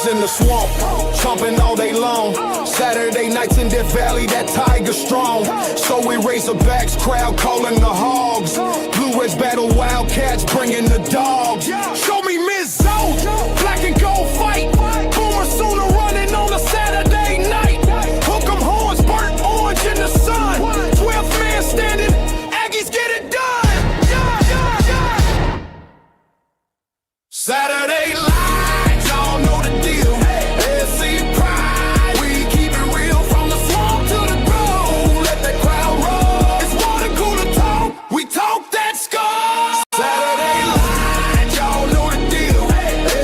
In the swamp, chomping all day long. Saturday nights in Death Valley, that tiger strong. So we Razorbacks, crowd calling the hogs. Blue Reds battle Wildcats, bringing the dogs. Show me Miss Zoe, black and gold fight. Boomer Sooner running on a Saturday night. Hook 'em horns, burnt orange in the sun. 12th man standing, Aggies get it done. Saturday lights, y'all know the deal. SC pride, we keep it real from the swamp to the grove. Let that crowd roll. It's water cooler talk, we talk that score. Saturday lights, y'all know the deal.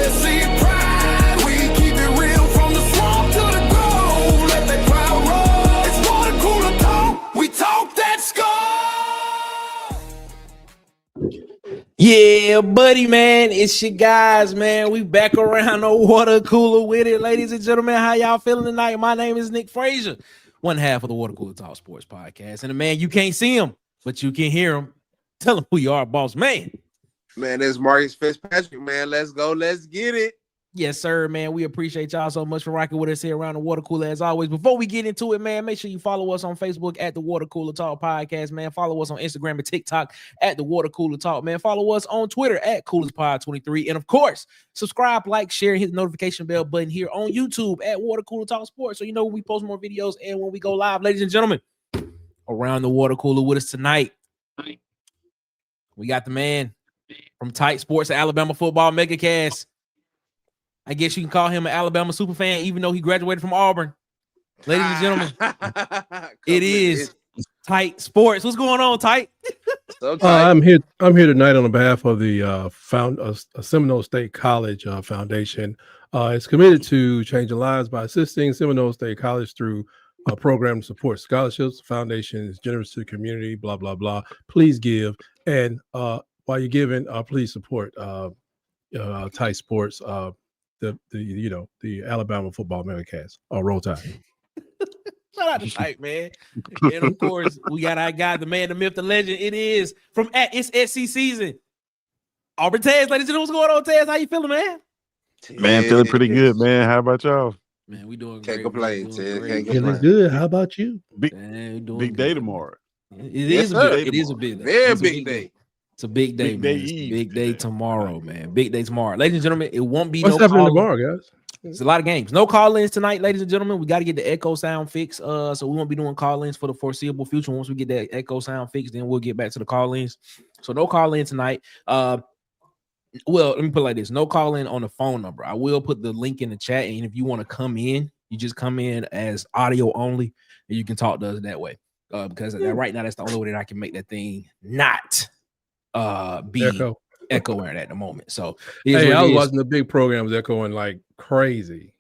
SC pride, we keep it real from the swamp to the grove. Let that crowd roll. It's water cooler talk, we talk that score. Yeah, buddy, man, it's your guys, man. We back around the water cooler with it, ladies and gentlemen. How y'all feeling tonight? My name is Nick Frazier, one half of the Water Cooler Talk Sports Podcast. And the man, you can't see him, but you can hear him. Tell him who you are, boss man. Man, this is Marcus Fitzpatrick, man. Let's go. Let's get it. Yes, sir, man. We appreciate y'all so much for rocking with us here around the Water Cooler as always. Before we get into it, man, make sure you follow us on Facebook at the Water Cooler Talk Podcast, man. Follow us on Instagram and TikTok at the Water Cooler Talk, man. Follow us on Twitter at CoolersPod23. And of course, subscribe, like, share, hit the notification bell button here on YouTube at Water Cooler Talk Sports. So you know when we post more videos and when we go live, ladies and gentlemen, around the Water Cooler with us tonight. We got the man from Tight Sports Alabama Football Megacast. I guess you can call him an Alabama super fan, even though he graduated from Auburn. Ladies and gentlemen, it is Tight Sports. What's going on, Tight? I'm here tonight on behalf of the Seminole State College Foundation. It's committed to changing lives by assisting Seminole State College through a program to support scholarships. The foundation is generous to the community. Blah blah blah. Please give, and while you're giving, please support Tight Sports. The Alabama Football Megacast. Roll Tide. Shout out to Tight, man. And of course, we got our guy, the man, the myth, the legend. It is from it's SC season. Auburn Taz, ladies and gentlemen, what's going on, Taz? How you feeling, man? Man, feeling pretty good, man. How about y'all? Man, we doing Can't great. complain, Ted. Can't Feeling complain. good. How about you? Big day Good. tomorrow. It is a big day. Very big day. It's a big day, Big man. day It's a Eve. big day tomorrow, man. Big day tomorrow. Ladies and gentlemen, it won't be What's no happening call-in. tomorrow, guys? It's a lot of games. No call-ins tonight, ladies and gentlemen. We got to get the echo sound fixed. So we won't be doing call-ins for the foreseeable future. Once we get that echo sound fixed, then we'll get back to the call-ins. So no call-in tonight. Well, let me put it like this. No call-in on the phone number. I will put the link in the chat, and if you want to come in, you just come in as audio only, and you can talk to us that way. Because right now, that's the only way that I can make that thing not be echoing at the moment. So hey, I was watching the big programs echoing like crazy.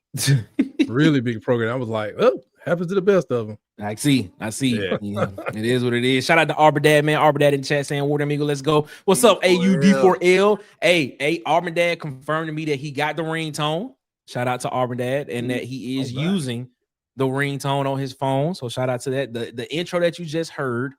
Really big program. I was like, oh, happens to the best of them. I see. Yeah. You know, it is what it is. Shout out to Auburn Dad, man. Auburn Dad in the chat saying, Ward Amigo, let's go. What's up, AUD4L? Hey, Auburn Dad confirmed to me that he got the ringtone. Shout out to Auburn Dad, and that he is using the ringtone on his phone. So shout out to that. The intro that you just heard,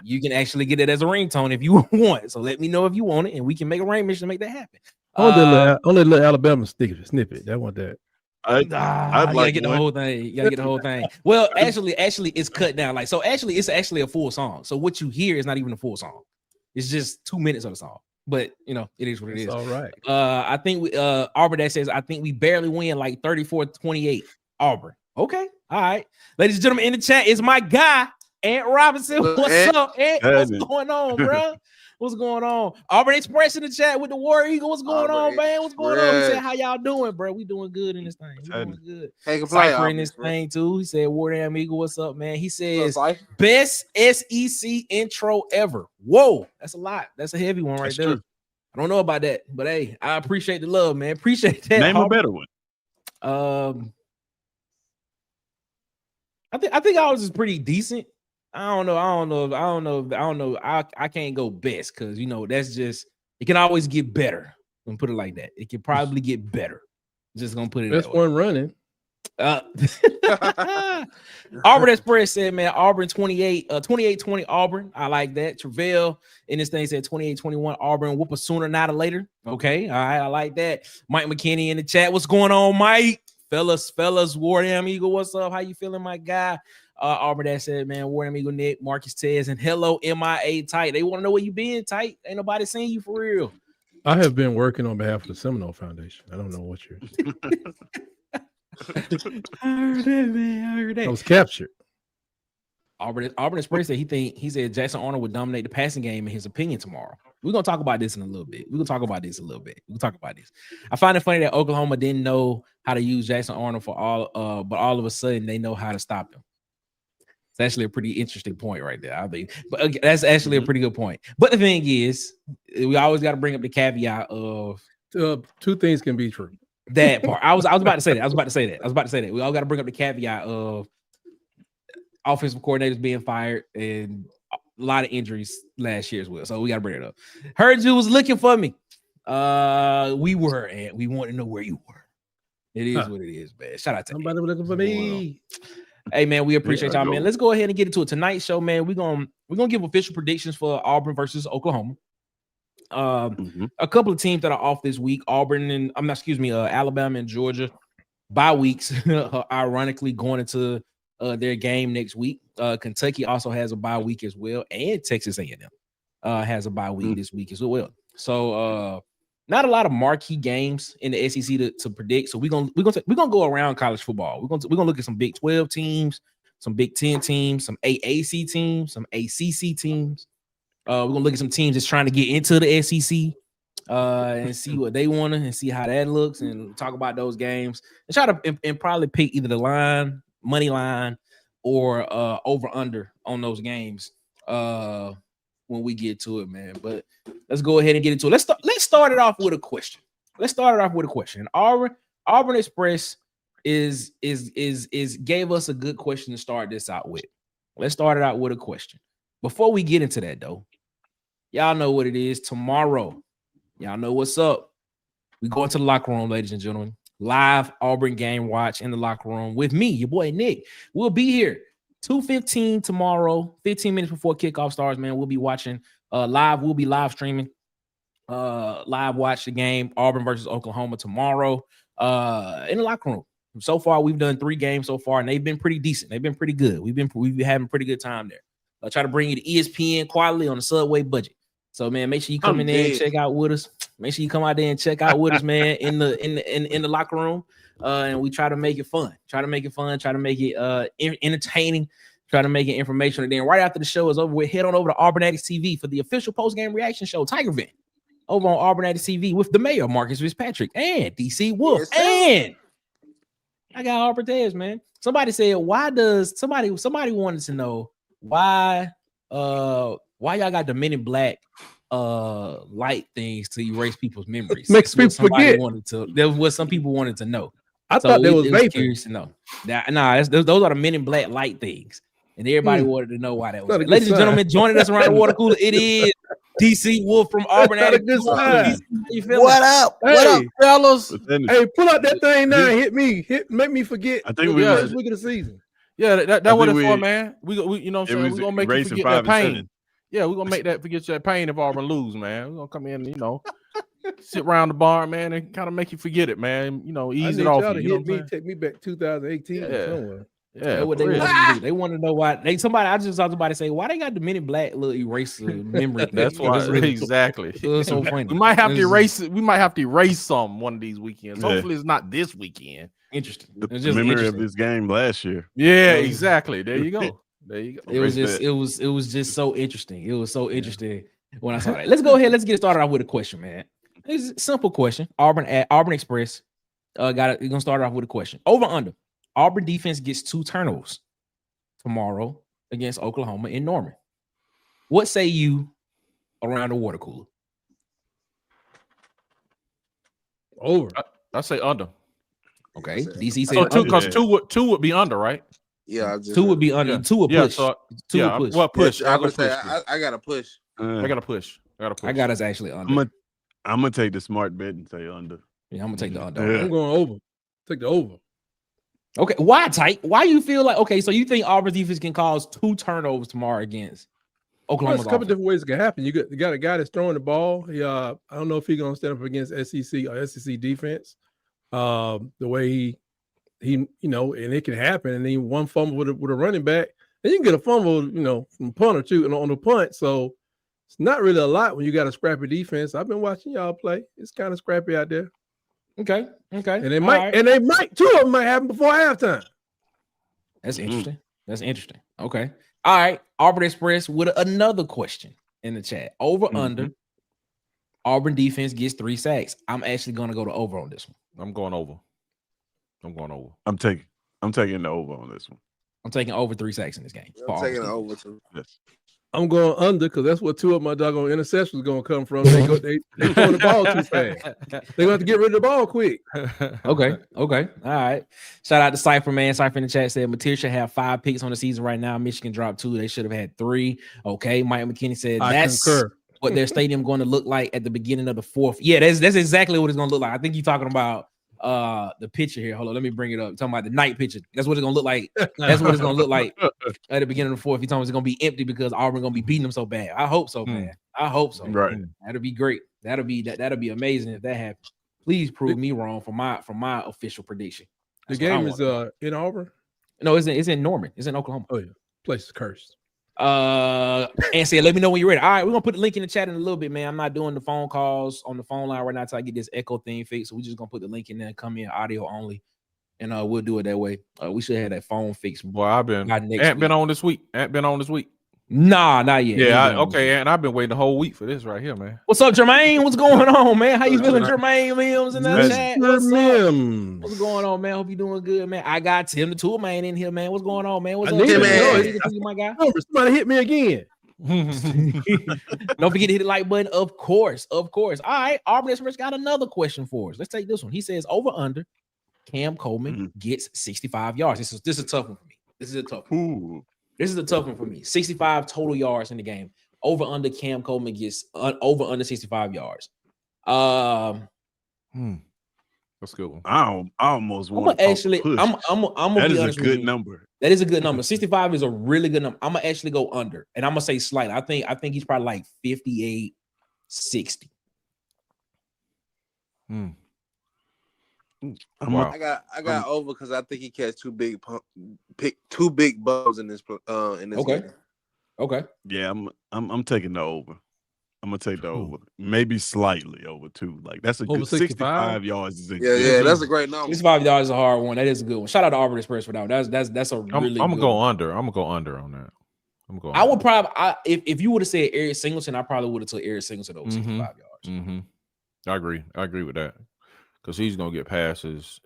you can actually get it as a ringtone if you want. So let me know if you want it, and we can make arrangements to make that happen. Only little Alabama snippet. That one that. I'd You like gotta get the whole thing. You gotta get the whole thing. Well, actually, it's cut down. Like, so actually, it's actually a full song. So what you hear is not even a full song. It's just 2 minutes of the song. But you know, it is what it is. All right. I think we Auburn that says I think we barely win like 34-28. Auburn. Okay. All right. Ladies and gentlemen, in the chat is my guy, Ant Robinson. What's up, Ant? What's going on, bro? What's going on? Auburn Express in the chat with the War Eagle. What's going on, man? What's going on? He said, how y'all doing, bro? We doing good in this thing. We doing good. Can't complain. Cypher in this thing, too. He said, War Damn Eagle, what's up, man? He says, best SEC intro ever. Whoa, that's a lot. That's a heavy one right there. True. I don't know about that, but hey, I appreciate the love, man. Appreciate that. Name a better one. I think ours is pretty decent. I don't know. I can't go best because you know that's just it can always get better. I'm gonna put it like that. It can probably get better. Just gonna put it. Best one running. Auburn Express said, man, Auburn 28-20 Auburn. I like that. Travell in this thing said 28-21 Auburn. Whoop a sooner, not a later. Okay, all right, I like that. Mike McKinney in the chat. What's going on, Mike? Fellas, War Damn Eagle. What's up? How you feeling, my guy? Auburn that said, man, War Damn Eagle Nick, Marcus Tez, and hello, MIA Tight. They want to know where you been, Tight. Ain't nobody seen you for real. I have been working on behalf of the Seminole Foundation. I don't know what you're. I heard that, man. I heard that. I was captured. Auburn Express said he said Jackson Arnold would dominate the passing game in his opinion tomorrow. We're gonna talk about this in a little bit. I find it funny that Oklahoma didn't know how to use Jackson Arnold for all, but all of a sudden they know how to stop him. It's actually a pretty interesting point right there. I think, but that's actually a pretty good point. But the thing is, we always got to bring up the caveat of two things can be true. That part. I was about to say that. We all got to bring up the caveat of offensive coordinators being fired and a lot of injuries last year as well. So we got to bring it up. Heard you was looking for me. We were, and we want to know where you were. It is what it is, man. Shout out to somebody looking for me. Hey man, we appreciate y'all, man. Let's go ahead and get into a tonight show, man. We're gonna give official predictions for Auburn versus Oklahoma. A couple of teams that are off this week, Alabama and Georgia, bye weeks, ironically going into their game next week. Kentucky also has a bye week as well, and Texas A&M has a bye week this week as well. So not a lot of marquee games in the SEC to predict. So we're gonna go around college football. We're gonna look at some Big 12 teams, some Big 10 teams, some AAC teams, some ACC teams. We're gonna look at some teams that's trying to get into the SEC and see what they want and see how that looks, and talk about those games and try to and probably pick either the line, money line, or over under on those games when we get to it, man. But let's go ahead and get into it. Let's start it off with a question. Auburn Express is gave us a good question to start this out with. Let's start it out with a question. Before we get into that, though, y'all know what it is. Tomorrow, y'all know what's up. We go into the locker room, ladies and gentlemen. Live Auburn game watch in the locker room with me, your boy Nick. We'll be here 2:15 tomorrow, 15 minutes before kickoff starts, man. We'll be watching live. We'll be live streaming, live watch the game, Auburn versus Oklahoma tomorrow in the locker room. So far, we've done 3 games so far, and they've been pretty decent. They've been pretty good. We've been having a pretty good time there. I'll try to bring you the ESPN quality on the Subway budget. So, man, make sure you come in there and check out with us. Make sure you come out there and check out with us, man, in the locker room. And we try to make it fun. Try to make it entertaining. Try to make it informational. And then right after the show is over, we head on over to Auburn Addicts TV for the official post-game reaction show, Tiger Vent, over on Auburn Addicts TV with the mayor, Marcus Fitzpatrick, and DC Wolf. Yes, and I got Auburn Tez, man. Somebody said, somebody wanted to know why y'all got the Men in Black light things to erase people's memories. Makes people forget. That was what some people wanted to know. I thought that was vaping. Curious to know. Those are the Men in Black light things, and everybody wanted to know why that was. Ladies and gentlemen, joining us around the water cooler, it is DC Wolf from Auburn. Not a good sign. You feeling? What up? What up, Hey, fellas? hey, pull out that thing now. And hit me. Make me forget. I think the we first might- week of the season. Yeah, I that what think it's for, we- man. We you know what I'm It saying? was We're gonna make you racing forget 5 that and pain. 7. Yeah, we're gonna make that forget that pain if Auburn lose, man. We're gonna come in, sit around the barn, man, and kind of make you forget it, man. I Ease need it off y'all you. to You know hit what I'm me, saying? take me back 2018 or somewhere. Yeah, That's what they for real. want to do. They want to know why. I just saw somebody say, why they got the Men in Black little eraser memory thing? That's why Exactly. exactly. It's so funny. We might have to It's erase it. We might have to erase some one of these weekends. Yeah. Hopefully, it's not this weekend. interesting. The It's just memory interesting. of this game last year. Yeah, Yeah. exactly. There you go. There you go. It was Erase just that. it was just so interesting. It was so interesting when I saw that. Let's go ahead. Let's get started off with a question, man. It's a simple question. Auburn Express. We're gonna start off with a question. Over under. Auburn defense gets 2 turnovers tomorrow against Oklahoma in Norman. What say you around the water cooler? Over. I say under. Okay. DC said So two, under. because Yeah. two would be under, right? Yeah, I just 2 would be under. Yeah. 2 would Yeah, push. so 2 yeah, would push. well, push. I I'll go would say push. I got to push. I gotta push. I got us actually under. I'm gonna take the smart bet and say under. Yeah, I'm gonna take the under. Yeah. I'm going over. Take the over. Okay, why Tyke? Why you feel like okay? So you think Auburn's defense can cause 2 turnovers tomorrow against Well, Oklahoma's there's a couple offense? different ways it can happen. You got a guy that's throwing the ball. I don't know if he's gonna stand up against SEC or SEC defense. The way he and it can happen. And then one fumble with a running back, and you can get a fumble, from a punt or two and on the punt. So it's not really a lot when you got a scrappy defense. I've been watching y'all play. It's kind of scrappy out there. Okay. And they might 2 of them might happen before halftime. That's interesting. That's interesting. Okay. All right. Auburn Express with another question in the chat. Over under. Auburn defense gets 3 sacks. I'm actually gonna go to over on this one. I'm going over. I'm taking the over on this one. I'm taking over 3 sacks in this game. for I'm taking it Auburn's over too. Yes. I'm going under because that's what 2 of my doggone interceptions going to come from. They throwing the ball too fast. They're going to have to get rid of the ball quick. defense. Okay. All right. Shout out to Cypher, man. Cypher in the chat said Mateer should have 5 picks on the season right now. Michigan dropped 2. They should have had 3. Okay. Mike McKinney said I that's concur. what their stadium going to look like at the beginning of the 4th. Yeah, that's exactly what it's going to look like. I think you're talking about the picture here. Hold on, let me bring it up. You're talking about the night picture. That's what it's gonna look like. That's what it's gonna look like at the beginning of the 4th. You're talking it's gonna be empty because Auburn gonna be beating them so bad. I hope so, man. I hope so. Right. That'll be great. That'll be amazing if that happens. Please prove me wrong for my official prediction. The That's what I game is want. in Auburn. No, it's in Norman. It's in Oklahoma. Oh yeah, place is cursed. And said, let me know when you're ready. All right, we're gonna put the link in the chat in a little bit, man. I'm not doing the phone calls on the phone line right now until I get this echo thing fixed. So we're just gonna put the link in there, come in audio only, and we'll do it that way. We should have that phone fixed. Boy, I've been been on this week. Nah, not yet. Yeah, and I've been waiting the whole week for this right here, man. What's up, Jermaine? What's going on, man? How you feeling, Jermaine Mims in the chat? What's up? Mims. What's going on, man? Hope you doing good, man. I got Tim the Tool Man in here, man. What's going on, man? What's I up, need it, man? My guy. Somebody hit me again. Don't forget to hit the like button, of course. All right, Auburn Express got another question for us. Let's take this one. He says, over under, Cam Coleman gets 65 yards. This is a tough one for me. This is a tough one. Ooh. This is a tough one for me. 65 total yards in the game. Over under Cam Coleman gets over under 65 yards. That's a good one. I almost I'm want gonna to actually. push. I'm gonna That be is a honest with good you. number. That is a good number. 65 is a really good number. I'm gonna actually go under, and I'm gonna say slightly. I think he's probably like 58, 60. Wow. I got over because I think he catch 2 big bums in this Okay. game. Okay. Yeah, I'm taking the over. I'm gonna take the over, maybe slightly over too. Like that's a Over good 65? 65 yards. Is a Yeah, good that's a great number. 65 yards is a hard one. That is a good one. Shout out to Auburn Express for that one. That's a I'm really. gonna good go one. under. I'm gonna go under on that. I would probably if you would have said Eric Singleton, I probably would have took Eric Singleton over 65 yards. I agree with that because he's gonna get passes.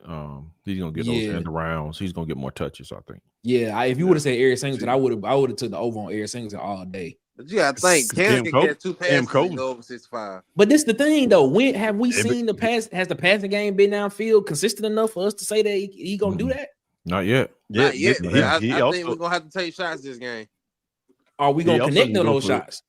He's gonna get those end arounds. He's gonna get more touches. I think. Yeah, if you would have said Eric Singleton, I would have took the over on Eric Singleton all day. But you gotta think Cam can catch 2 passes and go over 65. But this the thing though. When have we seen the pass? Has the passing game been downfield consistent enough for us to say that he gonna do that? Not yet. Not yet. I think also- we're gonna have to take shots this game. Are we gonna also connect can on go those for- shots?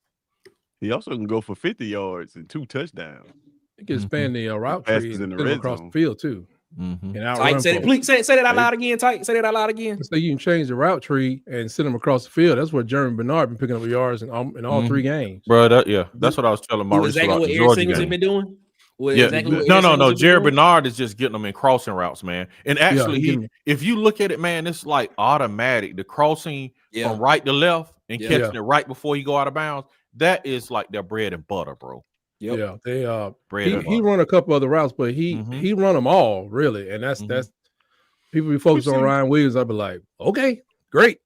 He also can go for 50 yards and 2 touchdowns. He can expand the route Passes tree and in the put him red across zone. the field too. Mhm. And Tyke, outrun say, folks. please say that out loud again. Tyke, say that out loud again. So you can change the route tree and send them across the field. That's what Jeremy Bernard been picking up yards in all 3 games. Bro, that's what I was telling Do Maurice exactly about what the Eric Georgia Singleton game. been doing. Yeah, Exactly what no. Eric Singleton been Jared doing? Bernard is just getting them in crossing routes, man. And actually, if you look at it, man, it's like automatic. The crossing from right to left and catching it right before you go out of bounds. That is like their bread and butter, bro. Yep. Yeah, they Bread he run a couple other routes, but he run them all really, and that's people be focused on Ryan Williams. I'll be like, okay, great.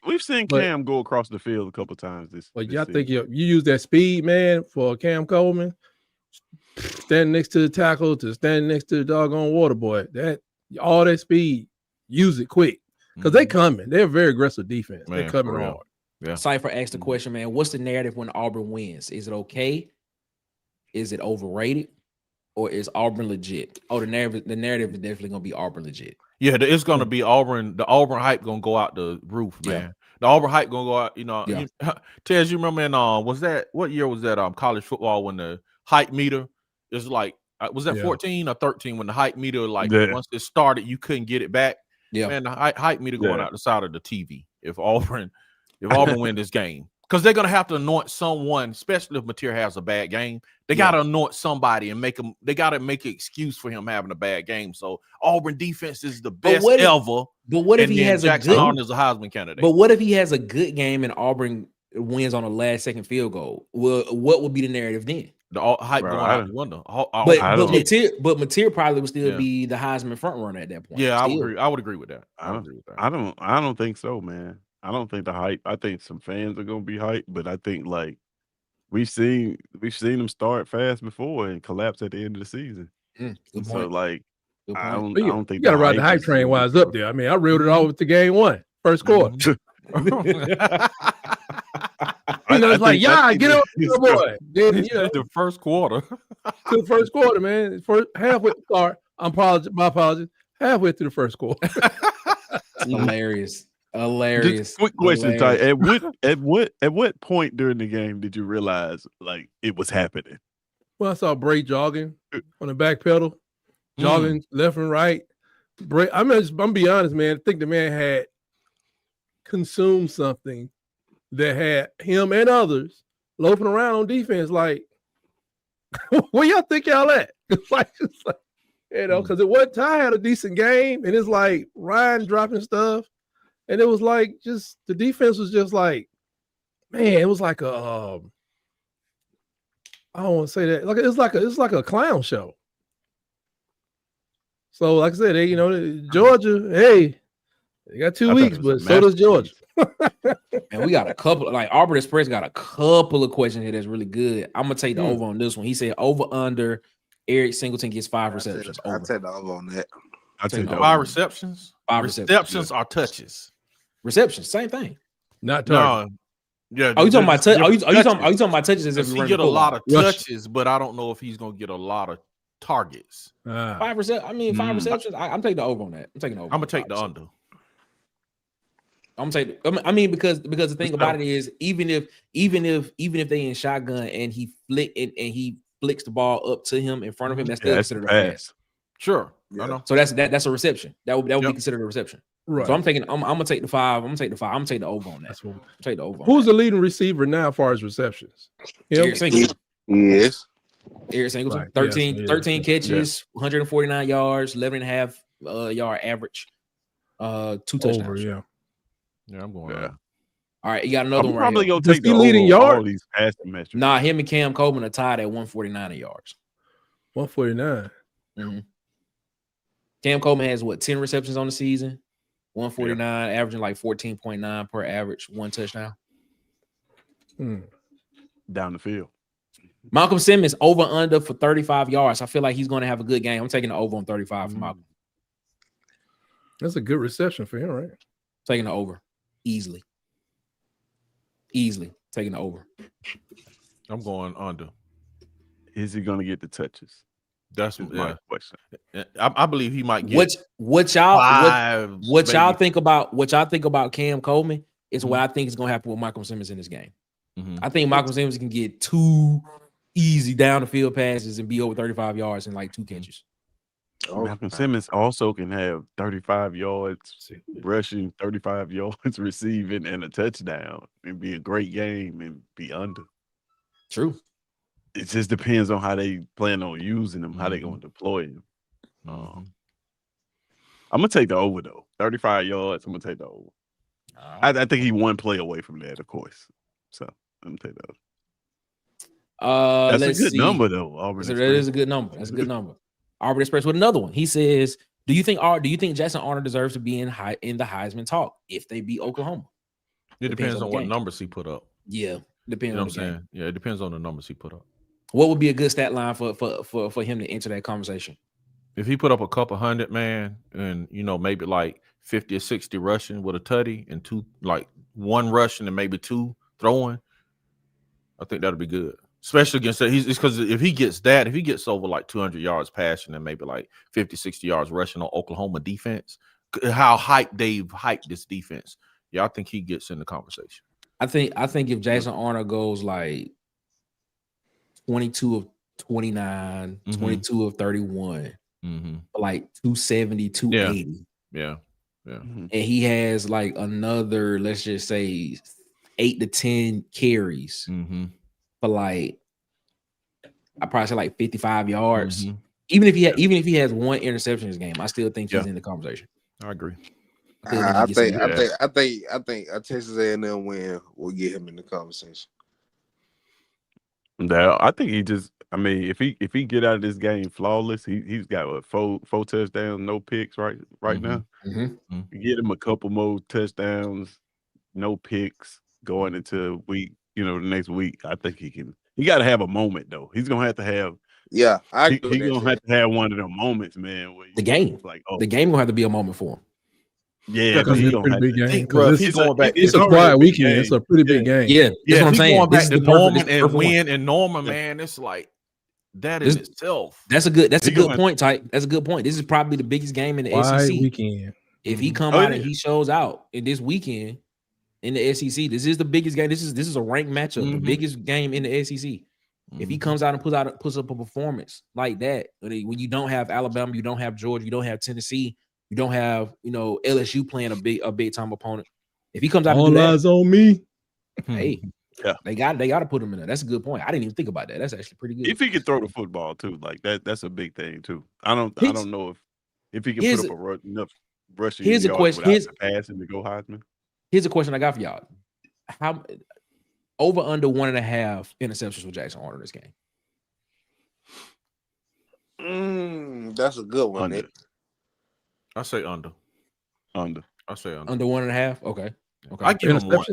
We've seen Cam go across the field a couple times this. But this y'all season. think you use that speed, man, for Cam Coleman, standing next to the tackle to standing next to the doggone water boy. That all that speed, use it quick because they coming. They're a very aggressive defense. Man, They're coming for real. hard. Yeah. Cypher asked the question, man. What's the narrative when Auburn wins? Is it okay? Is it overrated? Or is Auburn legit? Oh, the narrative is definitely gonna be Auburn legit. Yeah, it's gonna be Auburn. The Auburn hype gonna go out the roof, man. Yeah. The Auburn hype gonna go out. You know, Yeah. Tez, you remember in what year was that? College football when the hype meter is like was that 14 or 13 when the hype meter once it started you couldn't get it back. Yeah, man, the hype meter going out the side of the TV if Auburn win this game. Because they're gonna have to anoint someone, especially if Mateer has a bad game. They gotta anoint somebody and make him. They gotta make an excuse for him having a bad game. So Auburn defense is the best ever. But what if he has Jackson Arnold is a Heisman candidate? But what if he has a good game and Auburn wins on a last-second field goal? Well, what would be the narrative then? The hype going out the window. But Mateer probably would still be the Heisman front runner at that point. Yeah, I would agree with that. I don't think so, man. I don't think the hype. I think some fans are gonna be hyped, but I think like we've seen them start fast before and collapse at the end of the season. So like I don't think you gotta ride the hype train while it's up there. I mean, I reeled it all with the game 1, first quarter. It's like, get on, boy. Then, the first quarter. To the first quarter, man. First halfway. Sorry, my apologies. Halfway through the first quarter. Hilarious. Just quick question, Ty. At what point during the game did you realize like it was happening? Well, I saw Bray jogging on the back pedal, jogging left and right. Bray, I'm be honest, man. I think the man had consumed something that had him and others loafing around on defense. Like, where y'all think y'all at? It's like because at one time had a decent game, and it's like Ryan dropping stuff. And it was like just the defense was just like, man, it was like I don't want to say that. Like it's like a clown show. So like I said, Georgia, hey, they got 2 weeks, but so does Georgia. And we got a couple like Auburn Express got a couple of questions here that's really good. I'm gonna take the over on this one. He said over under Eric Singleton gets 5 receptions. I'll take the over on that. I'll take the 5 receptions. 5 receptions are touches. Receptions, same thing. Not target. Yeah. Are you talking about touches? Are you talking about touches? As if he get a lot of touches, but I don't know if he's gonna get a lot of targets. 5 receptions. I'm taking the over on that. I'm taking the over. I'm gonna take the under. I'm gonna take. Because the thing about it is, even if they in shotgun and he flicks the ball up to him in front of him, that's still considered a pass. Sure. Yeah. I know. So that's a reception. That would be considered a reception. Right. So I'm gonna take the 5. I'm gonna take the over on that. That's what take the over. Who's the leading receiver now as far as receptions? Eric Singleton. Yes. Eric Singleton. Right. 13 catches, 149 yards, 11.5 yard average. 2 touchdowns. Over, yeah. Yeah, I'm going. All right, you got another one. Probably right gonna take the leading yard. yard. These passing metrics. Nah, him and Cam Coleman are tied at 149 yards. 149. Mm-hmm. Cam Coleman has 10 receptions on the season, 149, averaging like 14.9 per average, 1 touchdown. Down the field. Malcolm Simmons over under for 35 yards. I feel like he's going to have a good game. I'm taking the over on 35 for Malcolm. That's a good reception for him, right? Taking the over easily. Taking the over. I'm going under. Is he going to get the touches? That's my question. I believe he might get what y'all think about Cam Coleman is what I think is going to happen with Malcolm Simmons in this game. I think Malcolm Simmons can get 2 easy down the field passes and be over 35 yards in like 2 catches. Malcolm Simmons also can have 35 yards rushing, 35 yards receiving, and a touchdown, and be a great game and be under. True. It just depends on how they plan on using him, how they going to deploy him. I'm gonna take the over though. 35 yards. I'm gonna take the over. I think he one play away from that, of course. So I'm gonna take that. That's a good number though. Auburn That is a good number. That's a good number. Auburn Express with another one. He says, "Do you think Jackson Arnold deserves to be in the Heisman talk if they beat Oklahoma?" It depends on what numbers he put up. Yeah, depends. You know what I'm saying? Yeah, it depends on the numbers he put up. What would be a good stat line for him to enter that conversation? If he put up a couple hundred, man, and maybe like 50 or 60 rushing with a tutty and 2, like 1 rushing and maybe 2 throwing, I think that'll be good. Especially against that, because if he gets over like 200 yards passing and maybe like 50, 60 yards rushing on Oklahoma defense, how they've hyped this defense. Yeah, I think he gets in the conversation. I think if Jackson Arnold goes like 22 of 29, 22 of 31, like 270, 280. Yeah. And he has like another, let's just say 8 to 10 carries for like, I probably say like 55 yards. Even if he has 1 interception in his game, I still think he's in the conversation. I agree. I think a Texas A&M win will get him in the conversation. No, I think if he get out of this game flawless, he's got 4 touchdowns, no picks right now. You get him a couple more touchdowns, no picks going into week, the next week. I think he can. He got to have a moment though. He's gonna have to have. Yeah, he's gonna have to have one of them moments, man. Where the game gonna have to be a moment for him. Yeah, because it's a pretty big game. It's a quiet weekend. It's a pretty big game. Yeah, that's what I'm saying. Going back to Norman and win and Norman, man, it's like that in itself. That's a good point, Tyke. That's a good point. This is probably the biggest game in the SEC weekend. If he come out and he shows out in this weekend in the SEC, this is the biggest game. This is a ranked matchup, the biggest game in the SEC. If he comes out and puts up a performance like that, when you don't have Alabama, you don't have Georgia, you don't have Tennessee, you don't have LSU playing a big time opponent. If he comes out, all eyes on me. Hey, yeah, they got to put him in there. That's a good point. I didn't even think about that. That's actually pretty good. If he can throw the football too, like that's a big thing too. I don't know if he can put up enough rushing yards without the passing to go Heisman. Here's a question I got for y'all: how over under 1.5 interceptions with Jackson Arnold this game? That's a good one. Under. I say under. I say under. Under 1.5. Okay. I give him 1.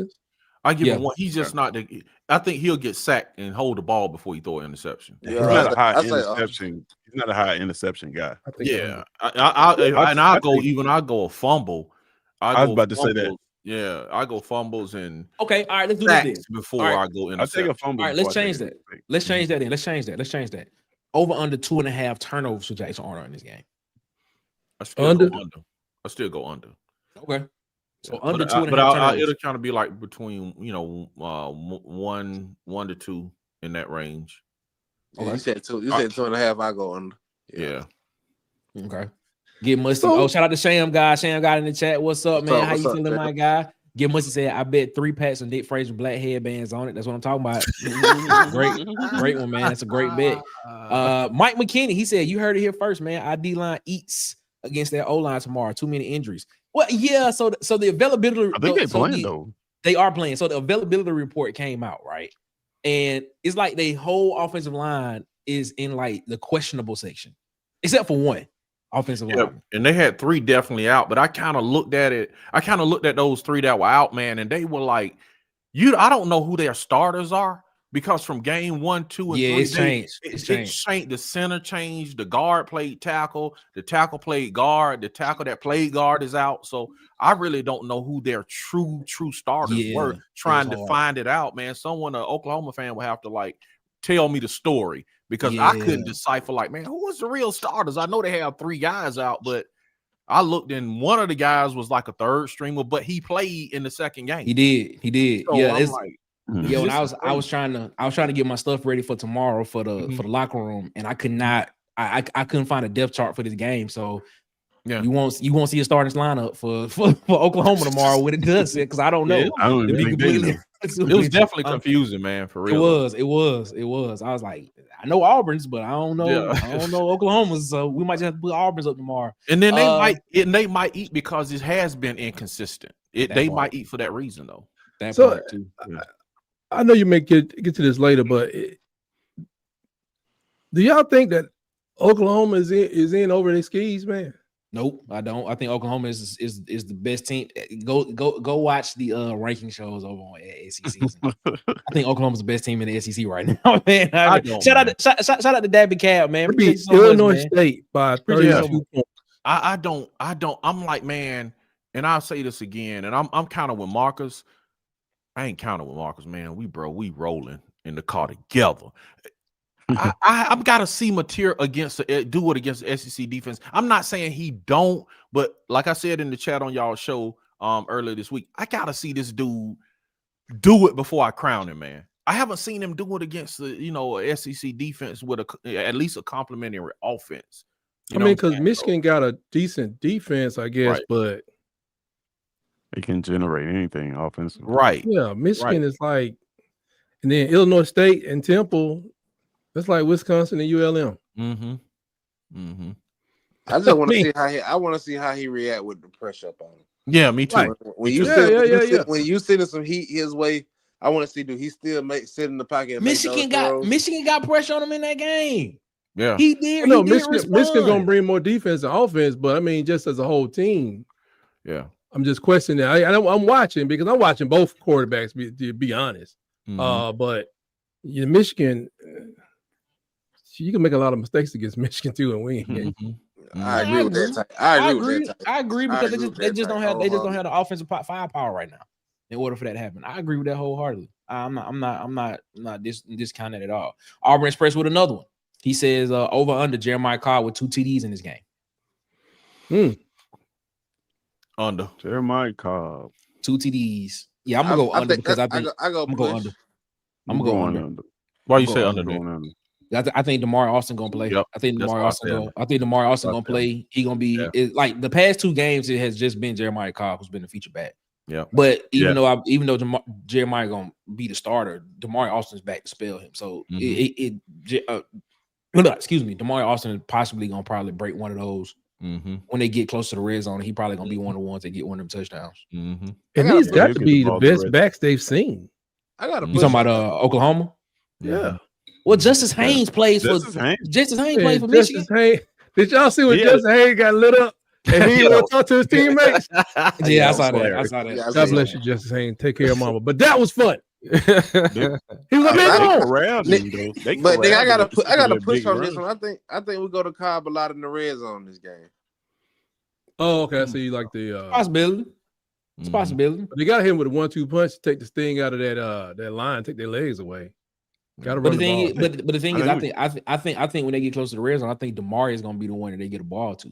I give him 1. He's just not the. I think he'll get sacked and hold the ball before he throw an interception. Yeah, he's not a high interception. He's not a high interception guy. I'll go a fumble. I was about to say that. Yeah, I go fumbles and okay. All right, let's do this before I go interception. I take a fumble. All right, let's change that. Let's change that. Over under 2.5 turnovers for Jackson Arnold in this game. I still go under. Okay. So under 2.5 turnovers. It'll kind of be like between 1 to 2 in that range. Okay. You said 2. You said 2.5. I go under. Yeah. Okay. Get Musty. Shout out to Sham guy. Sham guy in the chat. What's up, man? How you feeling, my guy? Get Musty said, I bet 3 packs of Nick Fraser black headbands on it. That's what I'm talking about. great one, man. That's a great bet. Mike McKinney, he said, you heard it here first, man. Our D-line eats against their O-line tomorrow. Too many injuries. Well, yeah. So the availability. I think they're playing though. They are playing. So the availability report came out, right? And it's like the whole offensive line is in like the questionable section, except for one. Offensive line. And they had 3 definitely out, but I kind of looked at it. I kind of looked at those 3 that were out, man, and they were like, I don't know who their starters are because from game 1, 2, and 3, it changed. The center changed, the guard played tackle, the tackle played guard, the tackle that played guard is out. So I really don't know who their true starters were. Trying to find it out, man. Someone, an Oklahoma fan, would have to like tell me the story. Because I couldn't decipher, like, man, who was the real starters? I know they have 3 guys out, but I looked and one of the guys was like a third streamer, but he played in the second game. He did. So Yo, and I was trying to get my stuff ready for tomorrow for the locker room, and I could not. I couldn't find a depth chart for this game, so yeah, you won't see a starting lineup for Oklahoma tomorrow when it does it, because I don't know. Yeah, I don't even think they know. It was definitely confusing, man. For real, it was. I was like, I know Auburn's, but I don't know. Yeah. I don't know Oklahoma's, so we might just have to put Auburn's up tomorrow. and then they might eat because it has been inconsistent. They might eat for that reason though. That So, part too. I know you may get to this later, but do y'all think that Oklahoma is in over their skis, man? Nope, I don't. I think Oklahoma is the best team. Go watch the ranking shows over on SEC. I think Oklahoma's the best team in the SEC right now, man. Shout out to Dabby Cab, man. Beat Illinois State by 32 points. I don't. I'm like, man, and I'll say this again, and I'm kind of with Marcus. I ain't counting with Marcus, man. We rolling in the car together. I've got to see Mateer do it against the SEC defense. I'm not saying he don't, but like I said in the chat on y'all show earlier this week, I got to see this dude do it before I crown him, man. I haven't seen him do it against the SEC defense with at least a complimentary offense. I mean, because Michigan got a decent defense, I guess, but they can generate anything offensively. Right. Yeah, Michigan is like, and then Illinois State and Temple. That's like Wisconsin and ULM. I just want to see how he react with the pressure up on him. Yeah, me too. Right. When you sending some heat his way, I want to see, do he still sit in the pocket? And Michigan got pressure on him in that game. Yeah, he did. No, Michigan's gonna bring more defense and offense, but I mean, just as a whole team. Yeah, I'm just questioning. I'm watching because I'm watching both quarterbacks. To be honest, but Michigan. You can make a lot of mistakes against Michigan too and win. I agree with that. I agree because they just don't have the offensive firepower right now in order for that to happen. I agree with that wholeheartedly. I'm not discounting it at all. Auburn Express with another one. He says over under Jeremiah Cobb with 2 TDs in this game. Under Jeremiah Cobb 2 TDs. Yeah, I'm gonna go under because I think I'm gonna go under. I'm gonna go under. Why you say under? I think DeMar Austin gonna play. Yep. I think DeMar Austin gonna play. He gonna be like the past 2 games. It has just been Jeremiah Cobb who's been the feature back. Yeah. But even though Jeremiah gonna be the starter, DeMar Austin's back to spell him. So excuse me, DeMar Austin is possibly gonna probably break one of those when they get close to the red zone. He probably gonna be one of the ones that get one of them touchdowns. And he's got to be the best backs they've seen. You talking about Oklahoma? Yeah. Well, Justice Haynes plays for Michigan. Did y'all see when Justice Haynes got lit up and he didn't want to talk to his teammates? Yeah, I saw that. God bless you, Justice Haynes. Take care of mama. But that was fun. He was a big home. But I gotta push on this one. I think we go to Cobb a lot in the red zone this game. Oh, okay. I see you like the possibility. It's a possibility. They got him with a 1-2 punch to take the sting out of that line, take their legs away. But the thing is, I think when they get close to the red zone, I think DeMar is gonna be the one that they get a ball to.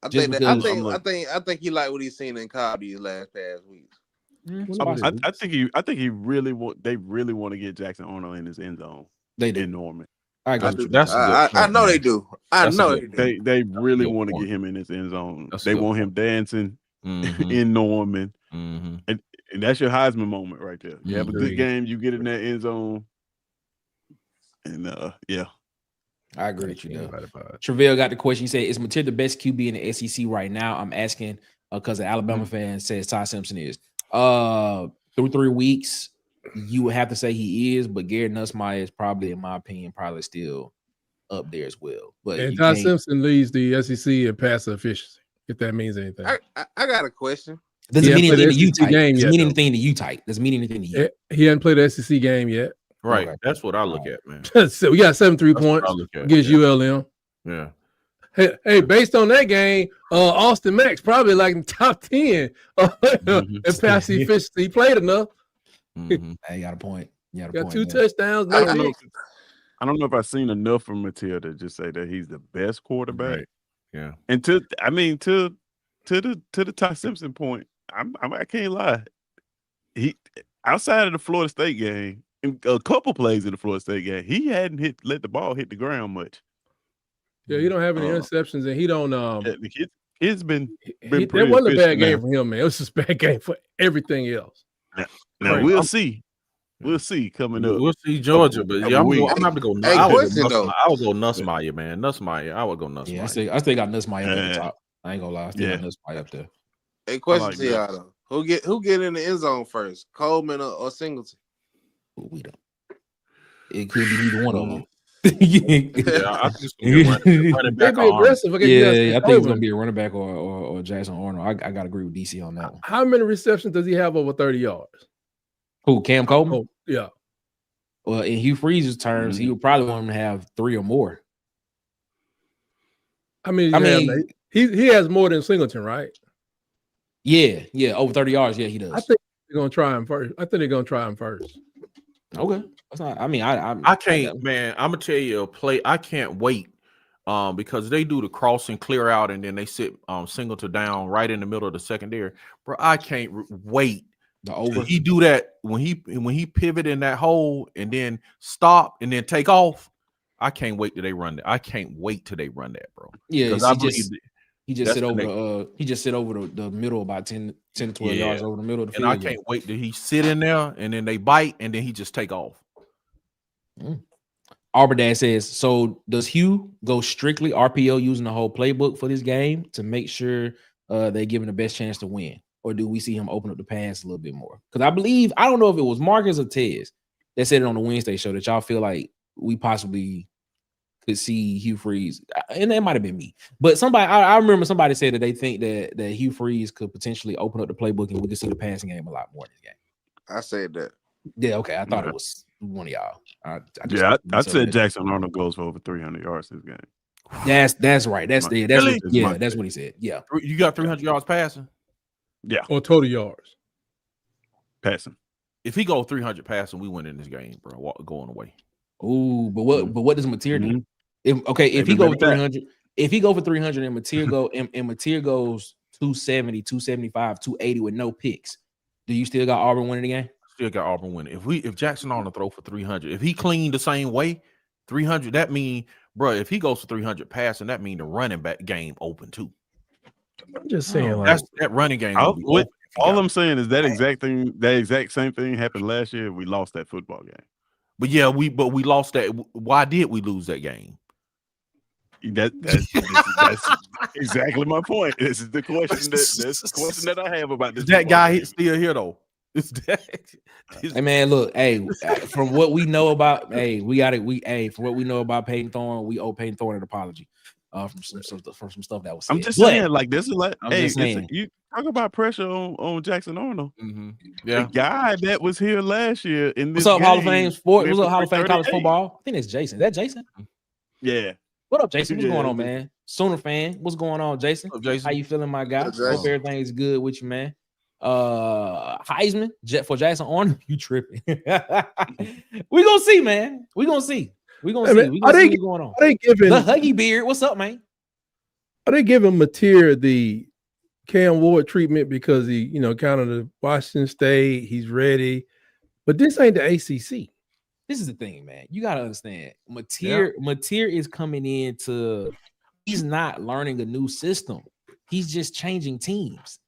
I think he liked what he's seen in Cobb these past weeks. I think he really want. They really want to get Jackson Arnold in his end zone. They do. In Norman. I know they do. They really want to get him in his end zone. They want him dancing in Norman. And that's your Heisman moment right there. You have a good game, you get in that end zone. And I agree with you though. Travell got the question. He said, is Mateer the best QB in the SEC right now? I'm asking because an Alabama fan says Ty Simpson is. Through 3 weeks, you would have to say he is, but Garrett Nussmeier is probably, in my opinion, probably still up there as well. But Ty Simpson leads the SEC in passer efficiency, if that means anything. I got a question. Doesn't mean anything to you type. Doesn't mean anything to you type. Doesn't mean anything to you. He hasn't played the SEC game yet. Right. Okay. That's what I look at, man. So we got 73 points against ULM. Yeah. Hey, based on that game, Austin Mack's probably like in top 10 in pass efficiency. He played enough. Hey, got a point. Got 2 touchdowns. I don't know if I've seen enough from Mateer to just say that he's the best quarterback. Right. Yeah. And to the Ty Simpson point, I can't lie. he outside of the Florida State game, in a couple plays in the Florida State game, he hadn't let the ball hit the ground much. Yeah, he don't have any interceptions, and he don't. The kid's been that wasn't a bad game for him, man. It was just a bad game for everything else. Now we'll see. We'll see coming up. We'll see Georgia, but yeah, I'm about to go. Hey, I would go Nussmeier, man. Nussmeier. I would go Nussmeier. Yeah, I still got Nussmeier at the top. I ain't gonna lie. I still got Nussmeier up there. Hey, question to y'all though. Who get in the end zone first? Coleman or Singleton? We don't. It could be either one of them. Yeah, I think it's running back. Aggressive. I think it's gonna be a running back or Jackson Arnold. I gotta agree with DC on that one. How many receptions does he have over 30 yards? Who, Cam Coleman? Oh, yeah. Well, in Hugh Freeze's terms, he would probably want him to have 3 or more. I mean, he has more than Singleton, right? Yeah, over 30 yards. Yeah, he does. I think they're gonna try him first. Okay, that's not. I mean, I can't, man. I'm gonna tell you a play. I can't wait, because they do the cross and clear out, and then they sit Singleton down right in the middle of the secondary. Bro, I can't wait. The over. He do that when he pivot in that hole and then stop and then take off. I can't wait till they run that. I can't wait till they run that, bro. Yeah, he just sit over the middle about 10 to 12 yards over the middle of the field. And I can't wait till he sit in there and then they bite and then he just take off. Auburn Dad says, so does Hugh go strictly RPO using the whole playbook for this game to make sure they're given the best chance to win? Or do we see him open up the pass a little bit more? Because I don't know if it was Marcus or Tez that said it on the Wednesday show that y'all feel like we possibly could see Hugh Freeze, and it might have been me, but somebody I remember somebody said that they think that Hugh Freeze could potentially open up the playbook and we could see the passing game a lot more in this game. I said that. Yeah, okay. I thought it was one of y'all. I said Jackson Arnold goes for over 300 yards this game. That's right. That's what he said. Yeah, you got 300 yards passing. Yeah, or total yards passing. If he go 300 passing, we win in this game, bro. Going away. Ooh, but what does Mateer do? If he go for 300, and Mateer goes 270, 275, 280 with no picks, do you still got Auburn winning the game? Still got Auburn winning. If Jackson Arnold throw for 300, if he clean the same way, 300, that mean, bro, if he goes for 300 passing, that mean the running back game open too. I'm just saying, that's that running game. All I'm saying is that exact same thing happened last year. We lost that football game. But yeah, we lost that. Why did we lose that game? That's exactly my point. This is the question that I have about this. That guy still here though. Hey man, look, from what we know about, from what we know about Peyton Thorne, we owe Peyton Thorne an apology. From some stuff that was said. I'm just saying, like, this is like, you talk about pressure on Jackson Arnold. Mm-hmm. Yeah, the guy that was here last year in this. What's up, Hall of Fame sport? What's up, Hall of Fame college football? I think it's Jason. Is that Jason? Yeah. What up, Jason? What's going on, man? Sooner fan. What's going on, Jason? What's up, Jason? How you feeling, my guy? Hope everything's good with you, man. Heisman for Jackson Arnold. You tripping? We gonna see, man. We gonna see. We gonna see what's going on. Are they giving the Huggy Beard? What's up, man? Are they giving Mateer the Cam Ward treatment because he, kind of the Washington State, he's ready, but this ain't the ACC. This is the thing, man. You gotta understand. Mateer is coming into. He's not learning a new system. He's just changing teams.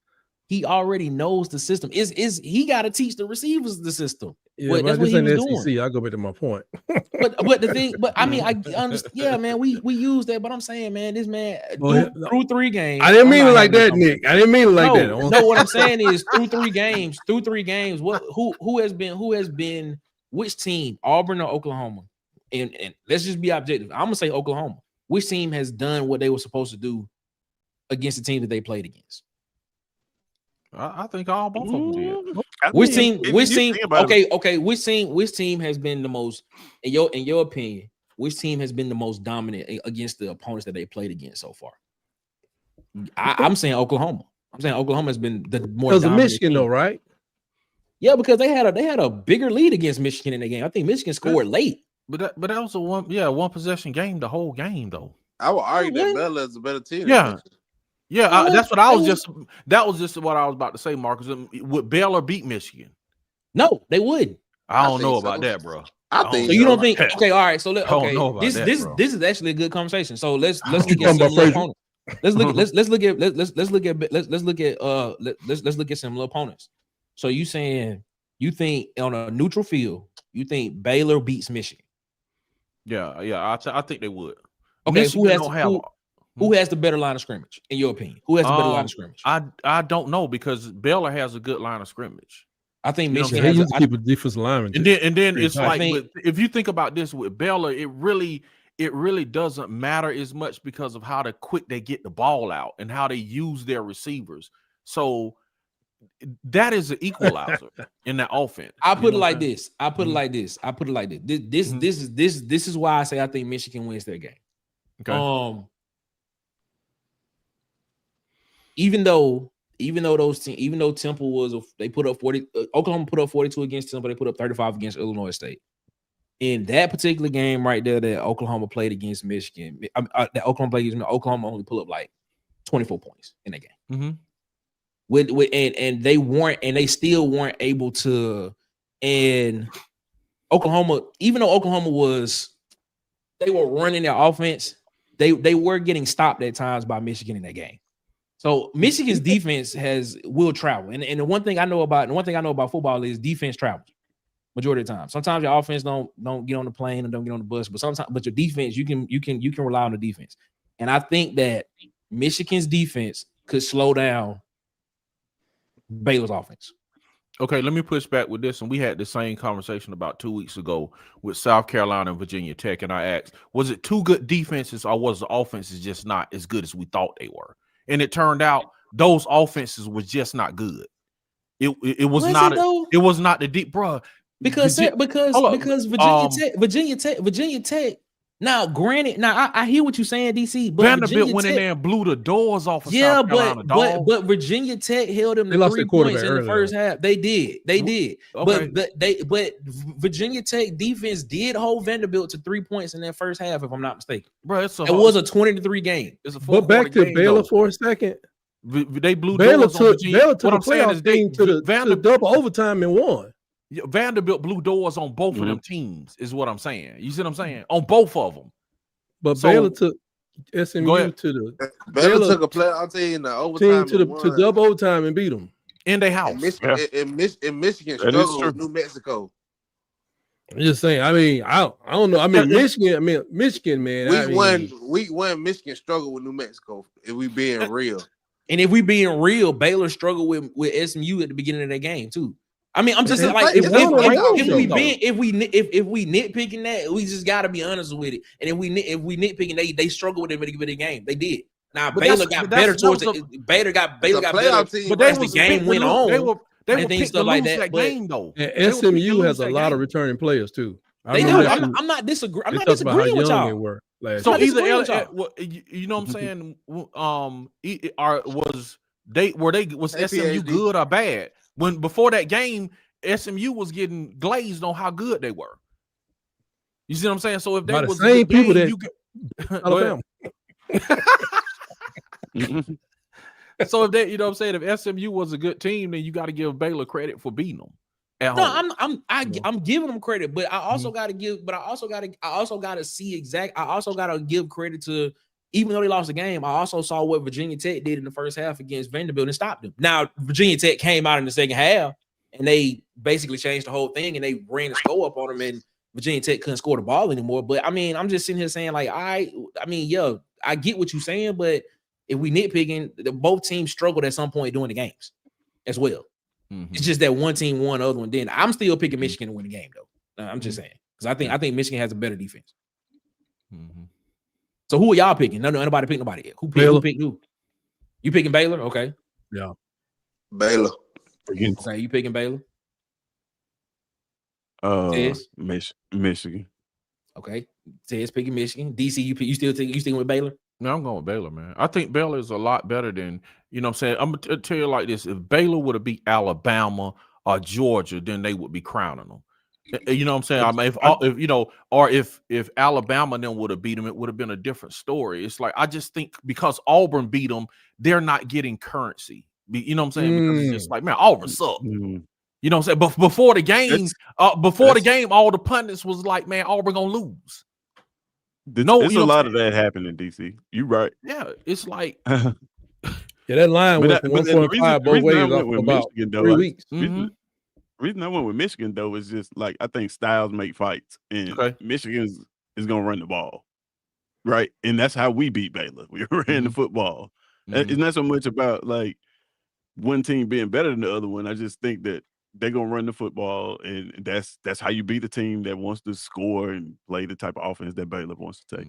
He already knows the system. He got to teach the receivers the system? Yeah, that's what he was doing. I'll go back to my point. but the thing, I mean, I understand. Yeah, man, we use that, but I'm saying, man, this man through 3 games. I didn't mean it like that, Nick. I didn't mean it like that. No, what I'm saying is through 3 games. Who has been which team? Auburn or Oklahoma? And let's just be objective. I'm gonna say Oklahoma. Which team has done what they were supposed to do against the team that they played against? I think both of them did. Which team? Okay. Which team has been the most, in your opinion? Which team has been the most dominant against the opponents that they played against so far? I'm saying Oklahoma. I'm saying Oklahoma has been the more dominant. Because of Michigan, though, right? Yeah, because they had a bigger lead against Michigan in the game. I think Michigan scored late. But that was a one possession game, the whole game though. I would argue that Bella is a better team. Yeah, that's what I was just. That was just what I was about to say, Marcus. Would Baylor beat Michigan? No, they wouldn't. I don't know think about so. that, bro. I think So you don't think? Okay, all right. So I don't okay, know about this that, this bro. this is actually a good conversation. So let's look You at talking about similar Frazier? opponents. Let's look at similar opponents. So you saying you think on a neutral field, you think Baylor beats Michigan? Yeah, I think they would. Okay, Michigan don't have. who has the better line of scrimmage in your opinion? Who has the better line of scrimmage? I don't know because Baylor has a good line of scrimmage. I think You know Michigan They has. used to keep a defensive lineman. And then it's I like think- if you think about this with Baylor, it really doesn't matter as much because of how quick they get the ball out and how they use their receivers. So that is an equalizer in that offense. I put it like this. this. I put it like this. This is why I say I think Michigan wins their game. Okay. Even though Temple was they put up 40, Oklahoma put up 42 against Temple, they put up 35 against Illinois State. In that particular game right there that Oklahoma played against Michigan, that Oklahoma played against Oklahoma only pulled up like 24 points in that game. And they still weren't able to. And Oklahoma, even though Oklahoma they were running their offense, they were getting stopped at times by Michigan in that game. So Michigan's defense will travel. And the one thing I know about football is defense travels majority of the time. Sometimes your offense don't get on the plane and don't get on the bus, but your defense, you can rely on the defense. And I think that Michigan's defense could slow down Baylor's offense. Okay, let me push back with this. And we had the same conversation about 2 weeks ago with South Carolina and Virginia Tech. And I asked, was it two good defenses or was the offenses just not as good as we thought they were? And it turned out those offenses was just not good. It was not the deep, bro. Because Virginia Tech. Now, granted, I hear what you're saying, DC. But Vanderbilt went in there and blew the doors off of South Carolina. But Virginia Tech held them to 3 points in the first half. They did. Okay. But Virginia Tech defense did hold Vanderbilt to 3 points in that first half, if I'm not mistaken. Bro, it was a 20-3 game. But back to Baylor for a second. They blew Baylor doors on Virginia. What I'm saying is they to the double overtime and won. Vanderbilt blew doors on both of them teams, is what I'm saying. You see what I'm saying? On both of them. But Baylor took SMU to the Baylor took a play. I'll tell you in the overtime to double overtime and beat them in their house. And Michigan struggled with New Mexico. I'm just saying. I mean, I don't know. I mean, Michigan, man. Week one, Michigan struggled with New Mexico. If we being real, and if we being real, Baylor struggled with SMU at the beginning of that game too. I mean, I'm just like if we nitpicking that, we just got to be honest with it. And if we nitpicking, they struggled with it at the game. They did. Now Baylor got better towards it. Baylor got better, but as the game went on, they were picked to lose that game though. And SMU has a lot of returning players too. They do. I'm not disagreeing. I'm not disagreeing with y'all. So either you know what I'm saying? Was SMU good or bad? When before that game, SMU was getting glazed on how good they were. You see what I'm saying? So if they was the same people game, Alabama. So if they, you know what I'm saying, if SMU was a good team, then you got to give Baylor credit for beating them. I'm giving them credit, but I also got to give credit to, even though they lost the game, I also saw what Virginia Tech did in the first half against Vanderbilt and stopped them. Now, Virginia Tech came out in the second half and they basically changed the whole thing and they ran the score up on them and Virginia Tech couldn't score the ball anymore. But I mean, I'm just sitting here saying, like, I get what you're saying, but if we nitpicking, both teams struggled at some point during the games as well. Mm-hmm. It's just that one team won, the other one didn't. I'm still picking Michigan to win the game, though. I'm just saying, because I think Michigan has a better defense. Mm-hmm. So who are y'all picking? Nobody picked nobody yet. Who picked who? You picking Baylor? Okay. Yeah. Baylor. Okay, you picking Baylor? Michigan. Okay. Ted's picking Michigan. DC, you still with Baylor? No, I'm going with Baylor, man. I think Baylor is a lot better than, you know what I'm saying? I'm going to tell you like this. If Baylor would have beat Alabama or Georgia, then they would be crowning them. You know what I'm saying? I mean, if Alabama then would have beat them, it would have been a different story. It's like, I just think because Auburn beat them, they're not getting currency. You know what I'm saying? Because it's just like, man, Auburn sucked. You know what I'm saying? But before the game, the game, all the pundits was like, man, Auburn gonna lose. It's a lot of that happened in DC. You right. Yeah, it's like yeah, that line went from 1.5 both ways for about Michigan, 3 weeks. Reason I went with Michigan though is just like I think styles make fights, and Michigan is gonna run the ball, right? And that's how we beat Baylor. We ran the football. It's not so much about like one team being better than the other one. I just think that they're gonna run the football, and that's how you beat a team that wants to score and play the type of offense that Baylor wants to take.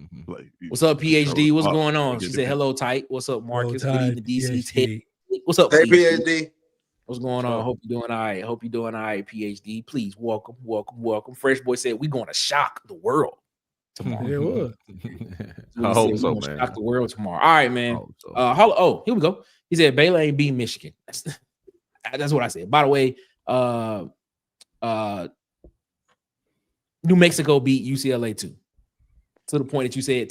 What's up, PhD? What's going on? She said, "Hello, tight. What's up, Marcus? Good evening, DC. What's up, PhD? What's going on? Hope you're doing all right. Hope you're doing all right, PhD. Please welcome. Fresh Boy said we're going to shock the world tomorrow. Yeah, what? I hope so, man. Shock the world tomorrow. All right, man. Here we go. He said Baylor ain't beat Michigan. That's what I said. By the way, New Mexico beat UCLA too. To the point that you said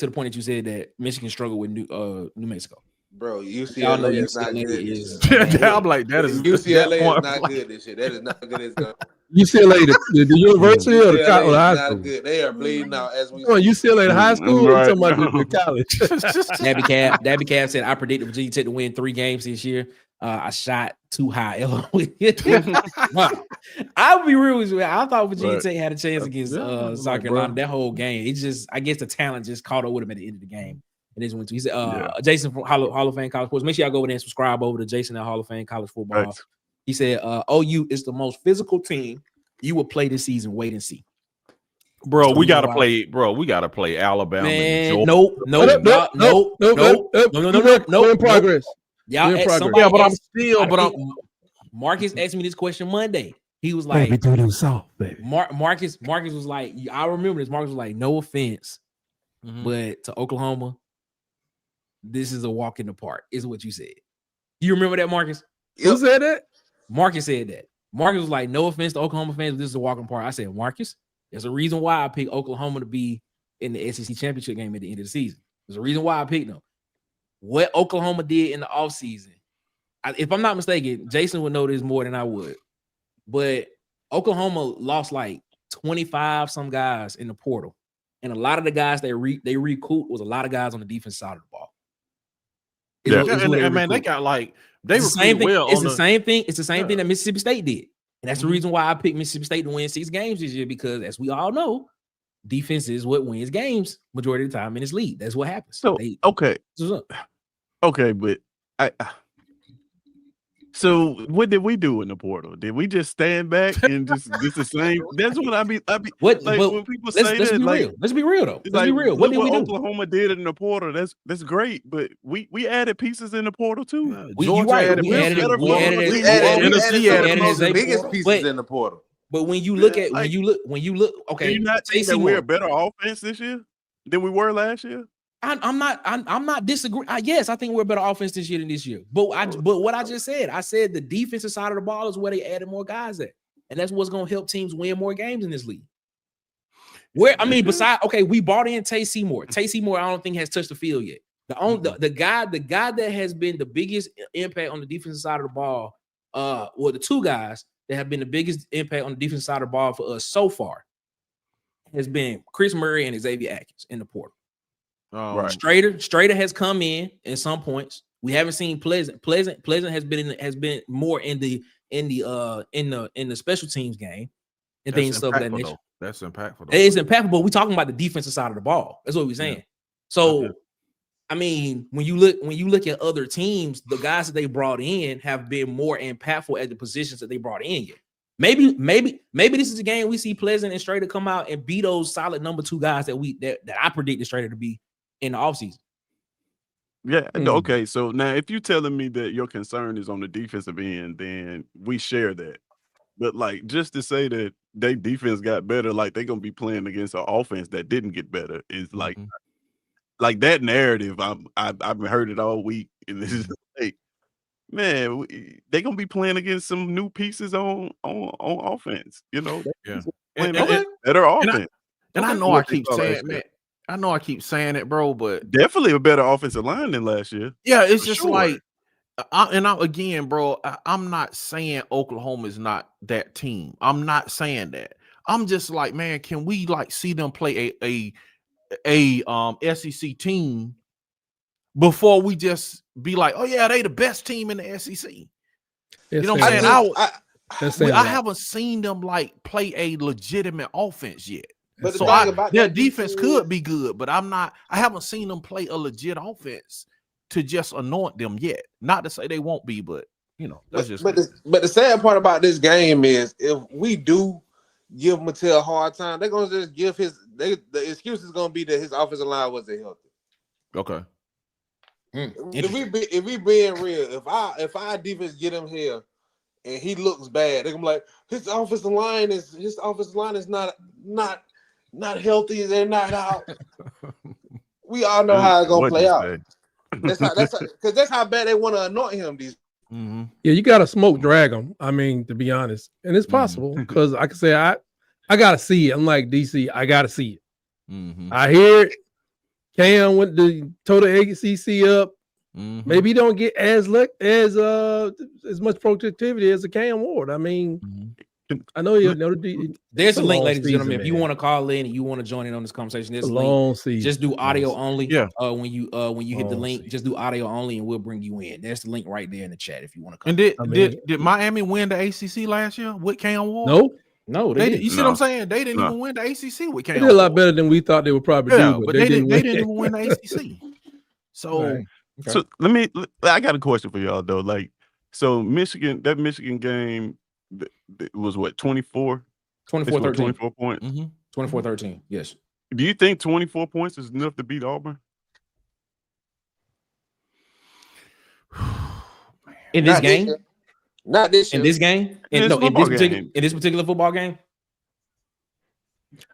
that Michigan struggled with New Mexico. Bro, UCLA is not good. I'm like, that is UCLA is not good this year. That is not good as good. UCLA, the university or the college? High school? Good. They are bleeding out as we. Oh, UCLA, the high school. Right. Talking about the college. Dabby Cab said, "I predicted Virginia Tech to win 3 games this year. I shot too high." I'll be real with you. I thought Virginia Tech had a chance against South Carolina. That whole game, it just, I guess the talent just caught up with him at the end of the game. And this went to, he said, Jason from Hall of Fame College Sports. Make sure y'all go over there and subscribe over to Jason at Hall of Fame College Football. Right. He said, OU is the most physical team you will play this season. Wait and see. Bro, we gotta play. Bro, we gotta play Alabama. Man, no. In progress. Y'all, but I'm still. Marcus asked me this question Monday. He was like, "Baby, soft, baby." Marcus was like, I remember this. Marcus was like, "No offense, but to Oklahoma, this is a walk in the park." Is what you said. Do you remember that, Marcus? Who said that? Marcus said that. Marcus was like, "No offense to Oklahoma fans, but this is a walk in the park." I said, Marcus, there's a reason why I picked Oklahoma to be in the SEC championship game at the end of the season. There's a reason why I picked them. What Oklahoma did in the offseason, if I'm not mistaken, Jason would know this more than I would. But Oklahoma lost like 25 some guys in the portal. And a lot of the guys they recouped was a lot of guys on the defense side of the ball. Man, they got like they were same thing. Well. It's the same thing. It's the same thing that Mississippi State did. And that's the reason why I picked Mississippi State to win 6 games this year, because as we all know, defense is what wins games majority of the time in this league. That's what happens. So okay, but so what did we do in the portal? Did we just stand back and just the same? That's what I be what, like when people say let's that. Be like, real. Let's be real though. Let's be real. What did we do? Oklahoma did in the portal. That's great, but we added pieces in the portal too. Georgia added the biggest pieces in the portal. But when you look at okay, do you not think that we're a better offense this year than we were last year? I'm not disagreeing. Yes, I think we're a better offense this year than this year. But what I just said, I said the defensive side of the ball is where they added more guys at, and that's what's going to help teams win more games in this league. Besides, we brought in Tay Seymour. Tay Seymour, I don't think has touched the field yet. The guy that has been the biggest impact on the defensive side of the ball, the 2 guys that have been the biggest impact on the defensive side of the ball for us so far has been Chris Murray and Xavier Atkins in the portal. Right. Strader has come in some points. We haven't seen Pleasant. Pleasant has been more in the special teams game and things stuff like that nature. That's impactful. It's impactful, but we're talking about the defensive side of the ball. That's what we're saying. Yeah. So, I mean, when you look at other teams, the guys that they brought in have been more impactful at the positions that they brought in yet. Maybe this is a game we see Pleasant and Strader come out and be those solid number 2 guys that I predicted Strader to be in the offseason. Yeah, okay. So now if you're telling me that your concern is on the defensive end, then we share that. But like just to say that their defense got better, like they're gonna be playing against an offense that didn't get better is like that narrative. I've heard it all week, and this is like, man, they're gonna be playing against some new pieces on offense. You know, better offense. And I know I keep saying, man. I know I keep saying it, bro, but definitely a better offensive line than last year. Yeah, it's just like Again, bro, I'm not saying Oklahoma is not that team. I'm not saying that. I'm just like, man, can we like see them play a SEC team before we just be like, oh yeah, they the best team in the SEC? You know what I'm saying? I haven't seen them like play a legitimate offense yet. But So their defense could be good, but I haven't seen them play a legit offense to just anoint them yet. Not to say they won't be, but you know, that's but the sad part about this game is if we do give Mattel a hard time, they're gonna just give the excuse is gonna be that his offensive line wasn't healthy. Okay. If we being real, if our defense get him here and he looks bad, they're gonna be like his offensive line is not healthy. They're not out. We all know how it's gonna play out. That's how bad they want to anoint him. Yeah, you got to smoke drag him. I mean, to be honest, and it's possible because I can say I gotta see it. I'm like DC, I gotta see it. I hear it. Cam went to total ACC up. Maybe he don't get as much productivity as a Cam Ward. I mean, I know you know there's a link, ladies and gentlemen. If you want to call in and you want to join in on this conversation, there's a long season. Just do audio only. Yeah. When you hit the link, just do audio only, and we'll bring you in. There's the link right there in the chat if you want to come. And did Miami win the ACC last year with Cam Ward? No, they didn't. You see what I'm saying? They didn't even win the ACC with Cam. They did a lot better than we thought they would probably do. But they didn't even win the ACC. So, okay. So I got a question for y'all though. Like, so that Michigan game was what 24? 24-13. 24 points. 24-13. Yes. Do you think 24 points is enough to beat Auburn? In this game? Not this year. In this game? In this particular football game?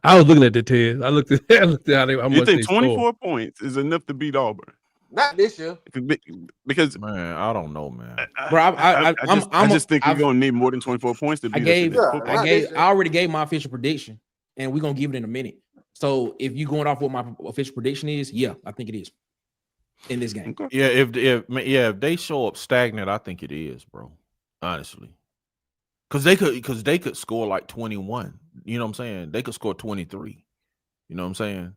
I was looking at the Ted. I looked at how much you think they 24 scored. points is enough to beat Auburn? Not this year. Because man, I don't know, man. Bro, I just think you're gonna need more than 24 points to beat I already gave my official prediction, and we're gonna give it in a minute. So if you going off what my official prediction is, yeah, I think it is in this game. Okay. Yeah, if they show up stagnant, I think it is, bro. Honestly. Because they could score like 21. You know what I'm saying? They could score 23. You know what I'm saying?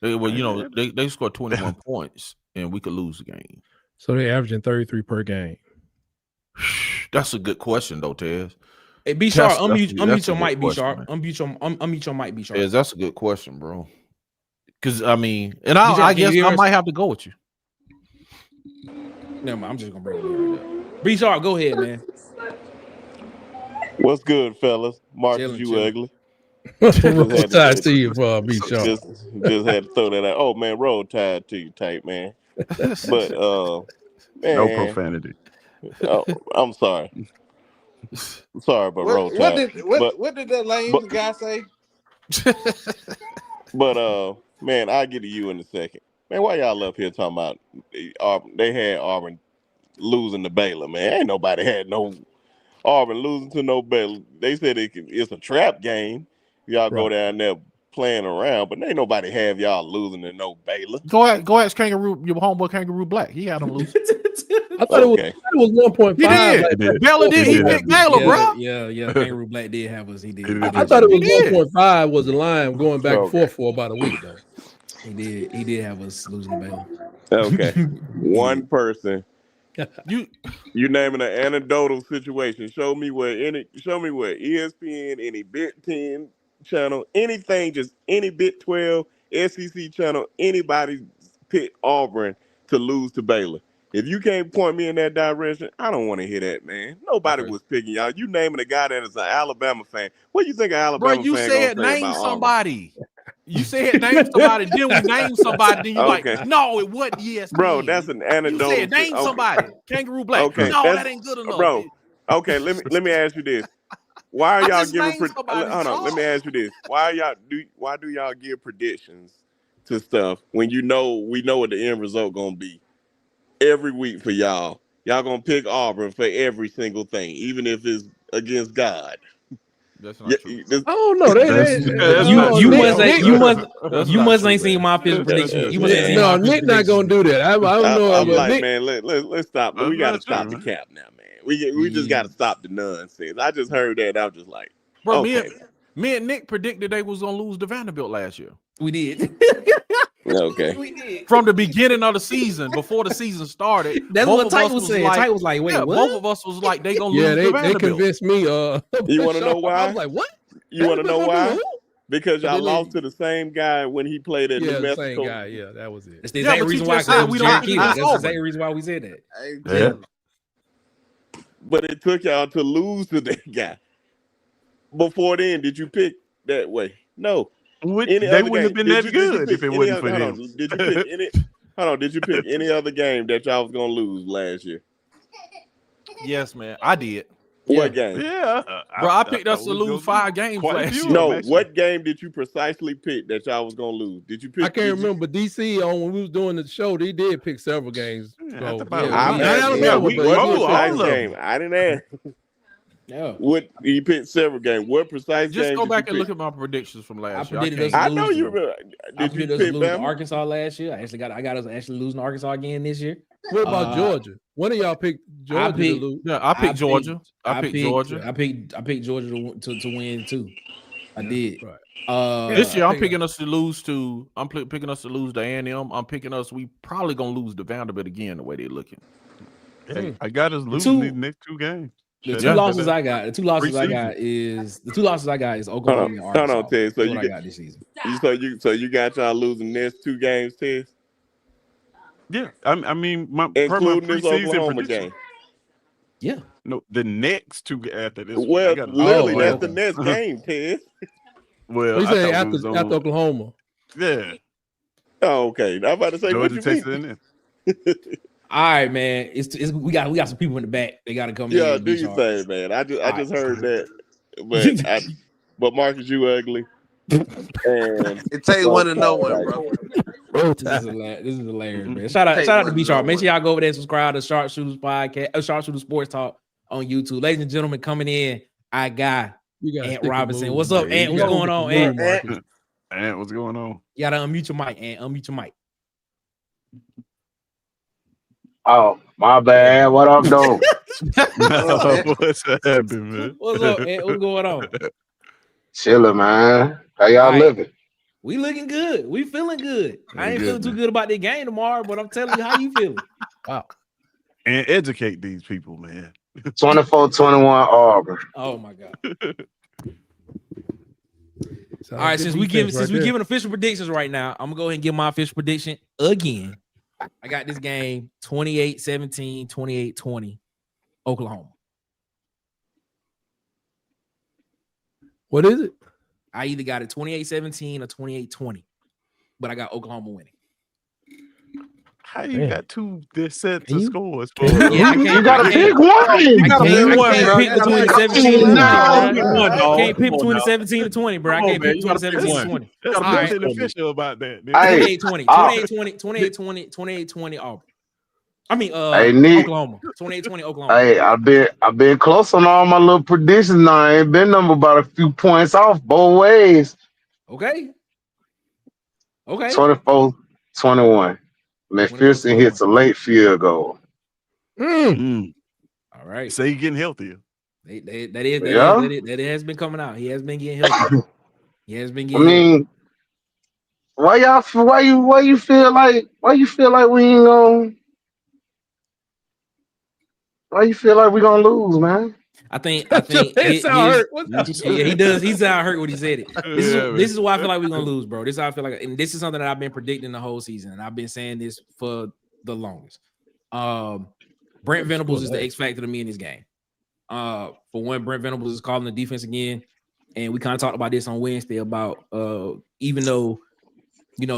They score 21 points and we could lose the game. So they're averaging 33 per game. That's a good question though, Tez. Hey, B Sharp, unmute your mic, B Sharp. Unmute your mic, B Sharp. Tez, that's a good question, bro. Because I mean, and I guess I might have to go with you. Never mind, I'm just gonna bring it right up. B Sharp, go ahead, man. What's good, fellas? Marcus, you ugly. Roll Tide to you, B Sharp. Just had to throw that out. Oh man, roll Tide to you, tight man. But man, no profanity. I'm sorry. I'm sorry, but roll Tide. What did that lame guy say? But man, I'll get to you in a second. Man, why y'all up here talking about they had Auburn losing to Baylor? Man, ain't nobody had no Auburn losing to no Baylor. They said it's a trap game. Y'all go down there playing around, but ain't nobody have y'all losing to no Baylor. Go ask Kangaroo, your homeboy Kangaroo Black. He had them losing. I thought it was 1.5. He did. Baylor did. He picked Baylor, bro. Yeah. Kangaroo Black did have us. He did. I thought it was 1.5 was the line going back and forth for about a week though. He did have us losing to Baylor. Okay. One person. You naming an anecdotal situation. Show me where ESPN, any Big 10 channel, anything, just any Big 12, SEC channel, anybody picked Auburn to lose to Baylor. If you can't point me in that direction, I don't want to hear that, man. Nobody was picking y'all. You naming a guy that is an Alabama fan. What do you think an Alabama fan you said gonna say name about somebody. Auburn? You said name somebody, then we name somebody, then you like, no, it wasn't ESPN. Bro, that's an anecdotal. You said name somebody. Kangaroo Black. Okay, no, that ain't good enough. Bro, okay, let me ask you this. Why are y'all giving hold on, let me ask you this. Why do y'all give predictions to stuff when we know what the end result gonna be every week for y'all? Y'all gonna pick Auburn for every single thing, even if it's against God. That's not true. I don't know. You must ain't seen my official prediction. You must ain't seen my Nick not gonna do that. I don't know. I'm like, Nick, man, let's stop. We got to stop the cap now, man. We just got to stop the nonsense. I just heard that. I was just like, bro, okay. me and Nick predicted they was gonna lose to Vanderbilt last year. We did. Okay. We did. From the beginning of the season, before the season started, That's what Tyke was saying. Tyke was like, wait, what? Both of us was like, they gonna lose to they Vanderbilt. convinced me. You want to know why? I was like, what? You want to know why? Because y'all But then lost to the same guy when he played at New the Mexico. same guy. Yeah, that was it. That's the Yeah, same but reason you why just said we don't That's do the Auburn. same reason why we said that. Yeah. But it took y'all to lose to that guy. Before then, did you pick that way? No. They wouldn't have been that good if it wasn't for them. Did you pick any other game that y'all was gonna lose last year? Yes, man, I did. What game? Yeah. Bro, I picked us to lose 5 games quite a last few. year. No, actually. what game did you precisely pick that y'all was gonna lose? Did you pick? I can't remember. DC when we was doing the show, they did pick several games. Yeah, So, that's about yeah, I'm not asking Alabama, we but what roll yeah, precise all of game? them. I didn't ask. Yeah. What he picked several games. What precise Just game go did back you and pick? look at my predictions from last year. predicted us can't- I to know lose you. to- Remember. I Did you predicted us pick to lose to Bama? Arkansas last year. I got us actually losing to Arkansas again this year. What about Georgia? One of y'all picked Georgia to lose. Yeah, I picked Georgia. I picked Georgia. I picked Georgia to win too. I did. Right. This year, I I'm think picking us to lose to. I'm picking us to lose to A&M. I'm picking us. We probably gonna lose to Vanderbilt again. The way they're looking. Hey, I got us losing these next 2 games. The Shut two up. losses I got. The two losses I Preseason. got is Oklahoma and Hold Arkansas. on, Ted. So That's you what I got got this season. So you got y'all losing next 2 games, Ted, Yeah, I mean, my including this preseason Oklahoma prediction. game. Yeah. No, the next 2 after this. Well, I got literally, that's okay. the next game, Ted. Well, We I say thought we was on- after Oklahoma. Yeah, Oh, okay. I'm about to say, Georgia, what you Texas, mean? and then. All right, man. It's we got some people in the back. They got to come in. Yeah, and do be you sharp. say, man? I just Right. heard that, but Marcus, you ugly. And It takes one to know one, bro. This is hilarious, man. Shout out to B Sharp. Make sure y'all go over there and subscribe to Sharpshooters Podcast, Sharpshooter Sports Talk on YouTube. Ladies and gentlemen, coming in, I got Ant Robinson. What's up, Ant? What's going on, Ant? Ant, what's going on? You gotta unmute your mic, Ant. Unmute your mic. Oh, my bad. What up, though? What's happening, man? What's up, Ant? What's going on? Chilling, man. How y'all All right. living? We looking good. We feeling good. I ain't Good, feeling too man. good about the game tomorrow, but I'm telling you how you feeling. Wow. And educate these people, man. 24-21 Auburn. Oh my god. All All right, since we giving official predictions right now, I'm gonna go ahead and give my official prediction again. I got this game 28-17, 28-20, Oklahoma. What is it? I either got it 28-17 or 28-20, but I got Oklahoma winning. How you Man. got 2 this set Can to you- score? Yeah, I You can't- gotta I pick can't- one. pick between 17 and 20, bro. I Can't pick between 17 and 20, bro. I Come on, can't man. pick You gotta between pick 17 and one. 20. There's All right. nothing official about that. Hey, 28-20, ah. 28-20, 28-20 Auburn. I mean, Hey, Nick. Oklahoma. 28-20 Oklahoma. Hey, I've been close on all my little predictions now. I ain't been number about a few points off both ways. Okay. 24-21. McPherson hits a late field goal. All right. Say you getting healthier. That has been coming out. He has been getting healthy. He has been I getting healthy. mean, why you feel like we ain't gonna? Why you feel like we gonna lose, man? I think It sound hurt. What's up? yeah, he does. He sound hurt when he said it. Yeah, This is why I feel like we're gonna lose, bro. This is how I feel like, and this is something that I've been predicting the whole season, and I've been saying this for the longest. Brent Venables is the X factor to me in this game. For one, Brent Venables is calling the defense again, and we kind of talked about this on Wednesday about even though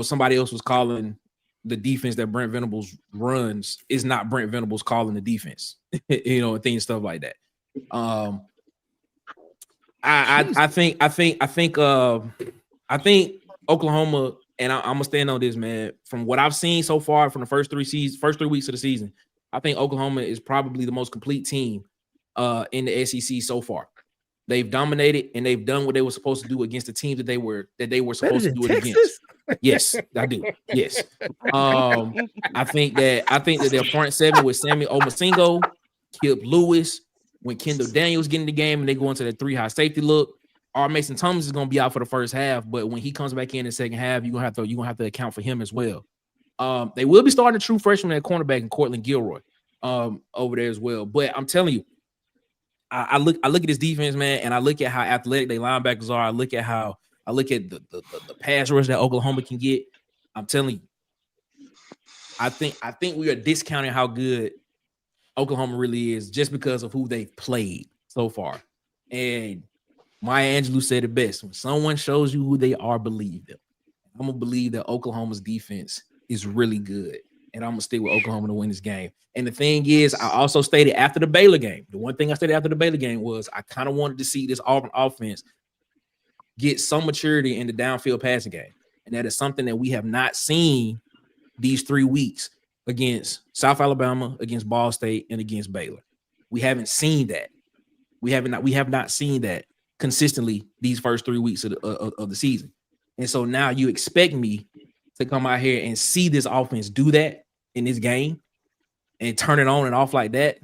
somebody else was calling the defense that Brent Venables runs, is not Brent Venables calling the defense, and things stuff like that. I think Oklahoma, and I'm gonna stand on this, man. From what I've seen so far from the first 3 weeks of the season, I think Oklahoma is probably the most complete team in the SEC so far. They've dominated and they've done what they were supposed to do against the teams that they were supposed to do it Texas? against. Yes, I do. Yes. I think that their front seven with Sammy Omosingo, Kip Lewis, when Kendall Daniels get in the game and they go into that 3 high safety look, R. Mason Thomas is gonna be out for the first half, but when he comes back in the second half, you're gonna have to account for him as well. They will be starting a true freshman at cornerback in Cortland Gilroy over there as well. But I'm telling you, I look at this defense, man, and I look at how athletic they linebackers are. I look at the pass rush that Oklahoma can get. I'm telling you, I think we are discounting how good Oklahoma really is just because of who they've played so far. And Maya Angelou said it best: when someone shows you who they are, believe them. I'm gonna believe that Oklahoma's defense is really good, and I'm gonna stick with Oklahoma to win this game. And the thing is, I also stated after the Baylor game, the one thing I stated after the Baylor game was I kind of wanted to see this Auburn offense get some maturity in the downfield passing game. And that is something that we have not seen these 3 weeks against South Alabama, against Ball State, and against Baylor. We haven't seen that. We have not seen that consistently these first 3 weeks of the season. And so now you expect me to come out here and see this offense do that in this game and turn it on and off like that.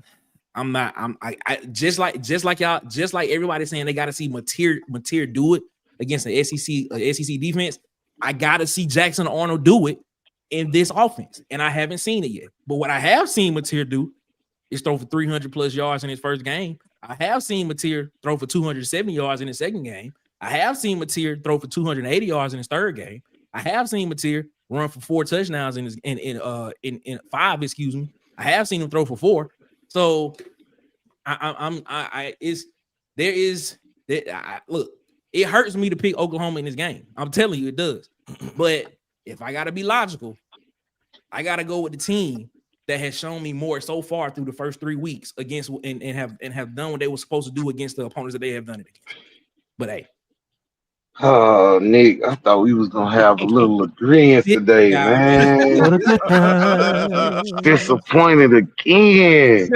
I just like everybody saying they got to see Mateer do it against the SEC defense. I got to see Jackson Arnold do it in this offense, and I haven't seen it yet. But what I have seen Mateer do is throw for 300 plus yards in his first game. I have seen Mateer throw for 270 yards in his second game. I have seen Mateer throw for 280 yards in his third game. I have seen Mateer run for 4 touchdowns in 5. Excuse me. I have seen him throw for 4. So look. It hurts me to pick Oklahoma in this game. I'm telling you, it does. But if I got to be logical, I got to go with the team that has shown me more so far through the first 3 weeks against and have done what they were supposed to do against the opponents that they have done it against. But hey. Oh, Nick, I thought we was gonna have a little agreement today, man. What a good time. Disappointed again.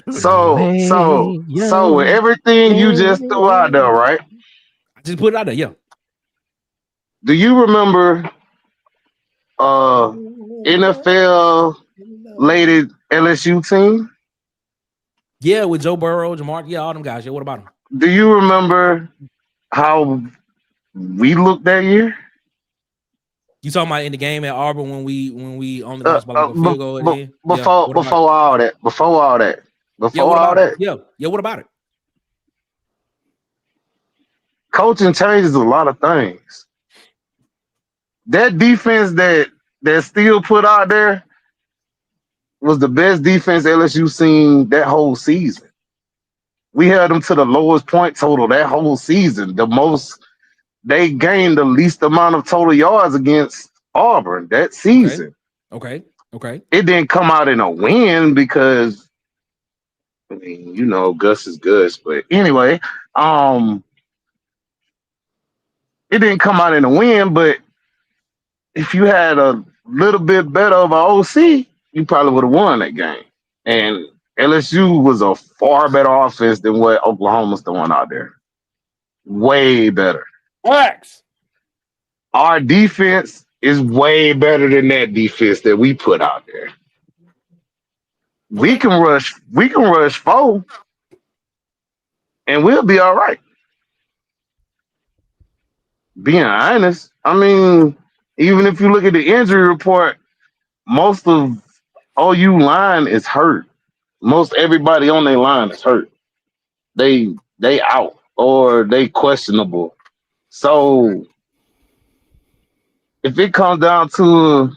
So with everything you just threw out there, right? I just put it out there, yeah. Do you remember NFL rated LSU team? Yeah, with Joe Burrow, Jamar, yeah, all them guys. Yeah, what about them? Do you remember how we looked that year? You talking about in the game at Auburn when we only lost by like a field goal at the end? Before all that. Yeah, what about it? Coaching changes a lot of things. That defense that still put out there was the best defense LSU seen that whole season. We held them to the lowest point total that whole season. They gained the least amount of total yards against Auburn that season. Okay. It didn't come out in a win because, I mean, you know, Gus is Gus. But anyway, it didn't come out in a win. But if you had a little bit better of an OC, you probably would have won that game. And LSU was a far better offense than what Oklahoma's throwing out there. Way better. Wax. Our defense is way better than that defense that we put out there. We can rush 4, and we'll be all right. Being honest, I mean, even if you look at the injury report, most of OU line is hurt. Most everybody on their line is hurt. They out or they questionable. So if it comes down to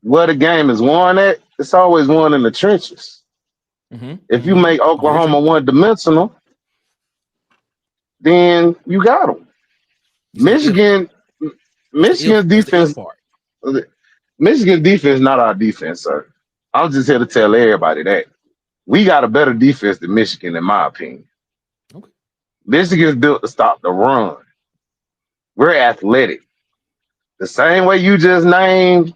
where the game is won at, it's always won in the trenches. If you make Oklahoma one-dimensional, then you got them. Michigan's defense. Michigan defense not our defense, sir. I'm just here to tell everybody that we got a better defense than Michigan, in my opinion. Okay. Michigan's built to stop the run. We're athletic. The same way you just named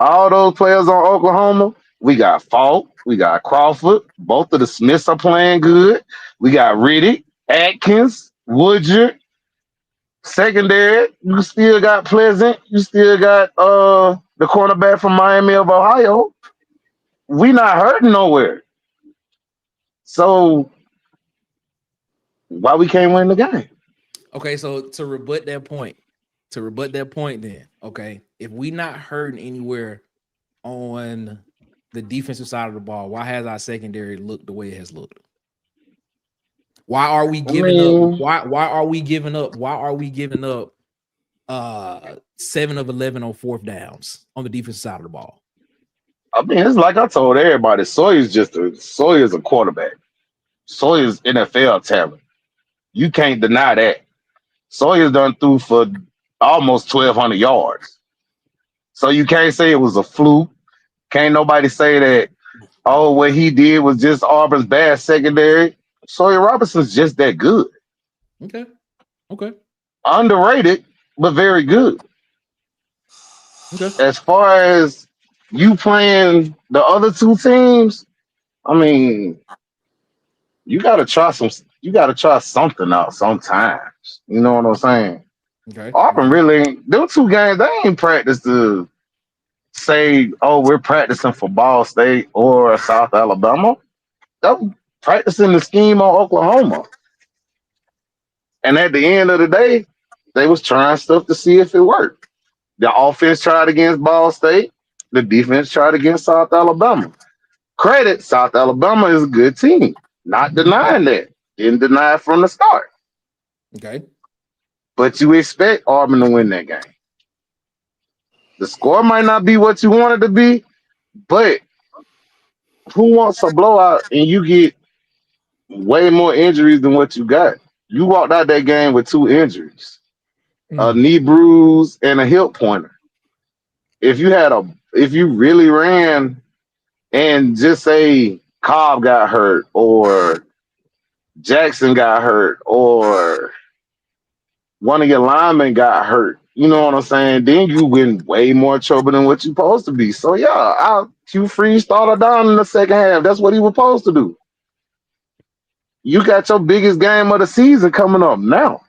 all those players on Oklahoma, We got Falk. We got Crawford. Both of the Smiths are playing good. We got Riddick, Atkins, Woodyard. Secondary, you still got Pleasant. You still got the cornerback from Miami of Ohio. We not hurting nowhere. So why we can't win the game? Okay, so to rebut that point, then, okay, if we not hurting anywhere on the defensive side of the ball, why has our secondary looked the way it has looked? Why are we giving up? Why are we giving up? Why are we giving up 7 of 11 on fourth downs on the defensive side of the ball? I mean, it's like I told everybody, Sawyer's a quarterback. Sawyer's NFL talent. You can't deny that. Sawyer's done threw for almost 1,200 yards. So you can't say it was a fluke. Can't nobody say that, oh, what he did was just Auburn's bad secondary. Sawyer Robinson's just that good. Okay. Underrated, but very good. Okay. As far as you playing the other two teams, I mean, you gotta try something out sometimes. You know what I'm saying? Okay. Auburn really, them two games, they ain't practiced to say, oh, we're practicing for Ball State or South Alabama. They're practicing the scheme on Oklahoma. And at the end of the day, they was trying stuff to see if it worked. The offense tried against Ball State. The defense tried against South Alabama. Credit, South Alabama is a good team. Not denying that. Didn't deny it from the start. Okay. But you expect Auburn to win that game. The score might not be what you want it to be, but who wants a blowout and you get way more injuries than what you got? You walked out that game with 2 injuries, a knee bruise and a hip pointer. If you really ran and just say Cobb got hurt or Jackson got hurt or one of your linemen got hurt, you know what I'm saying? Then you in way more trouble than what you're supposed to be. So yeah, Hugh Freeze started down in the second half. That's what he was supposed to do. You got your biggest game of the season coming up now.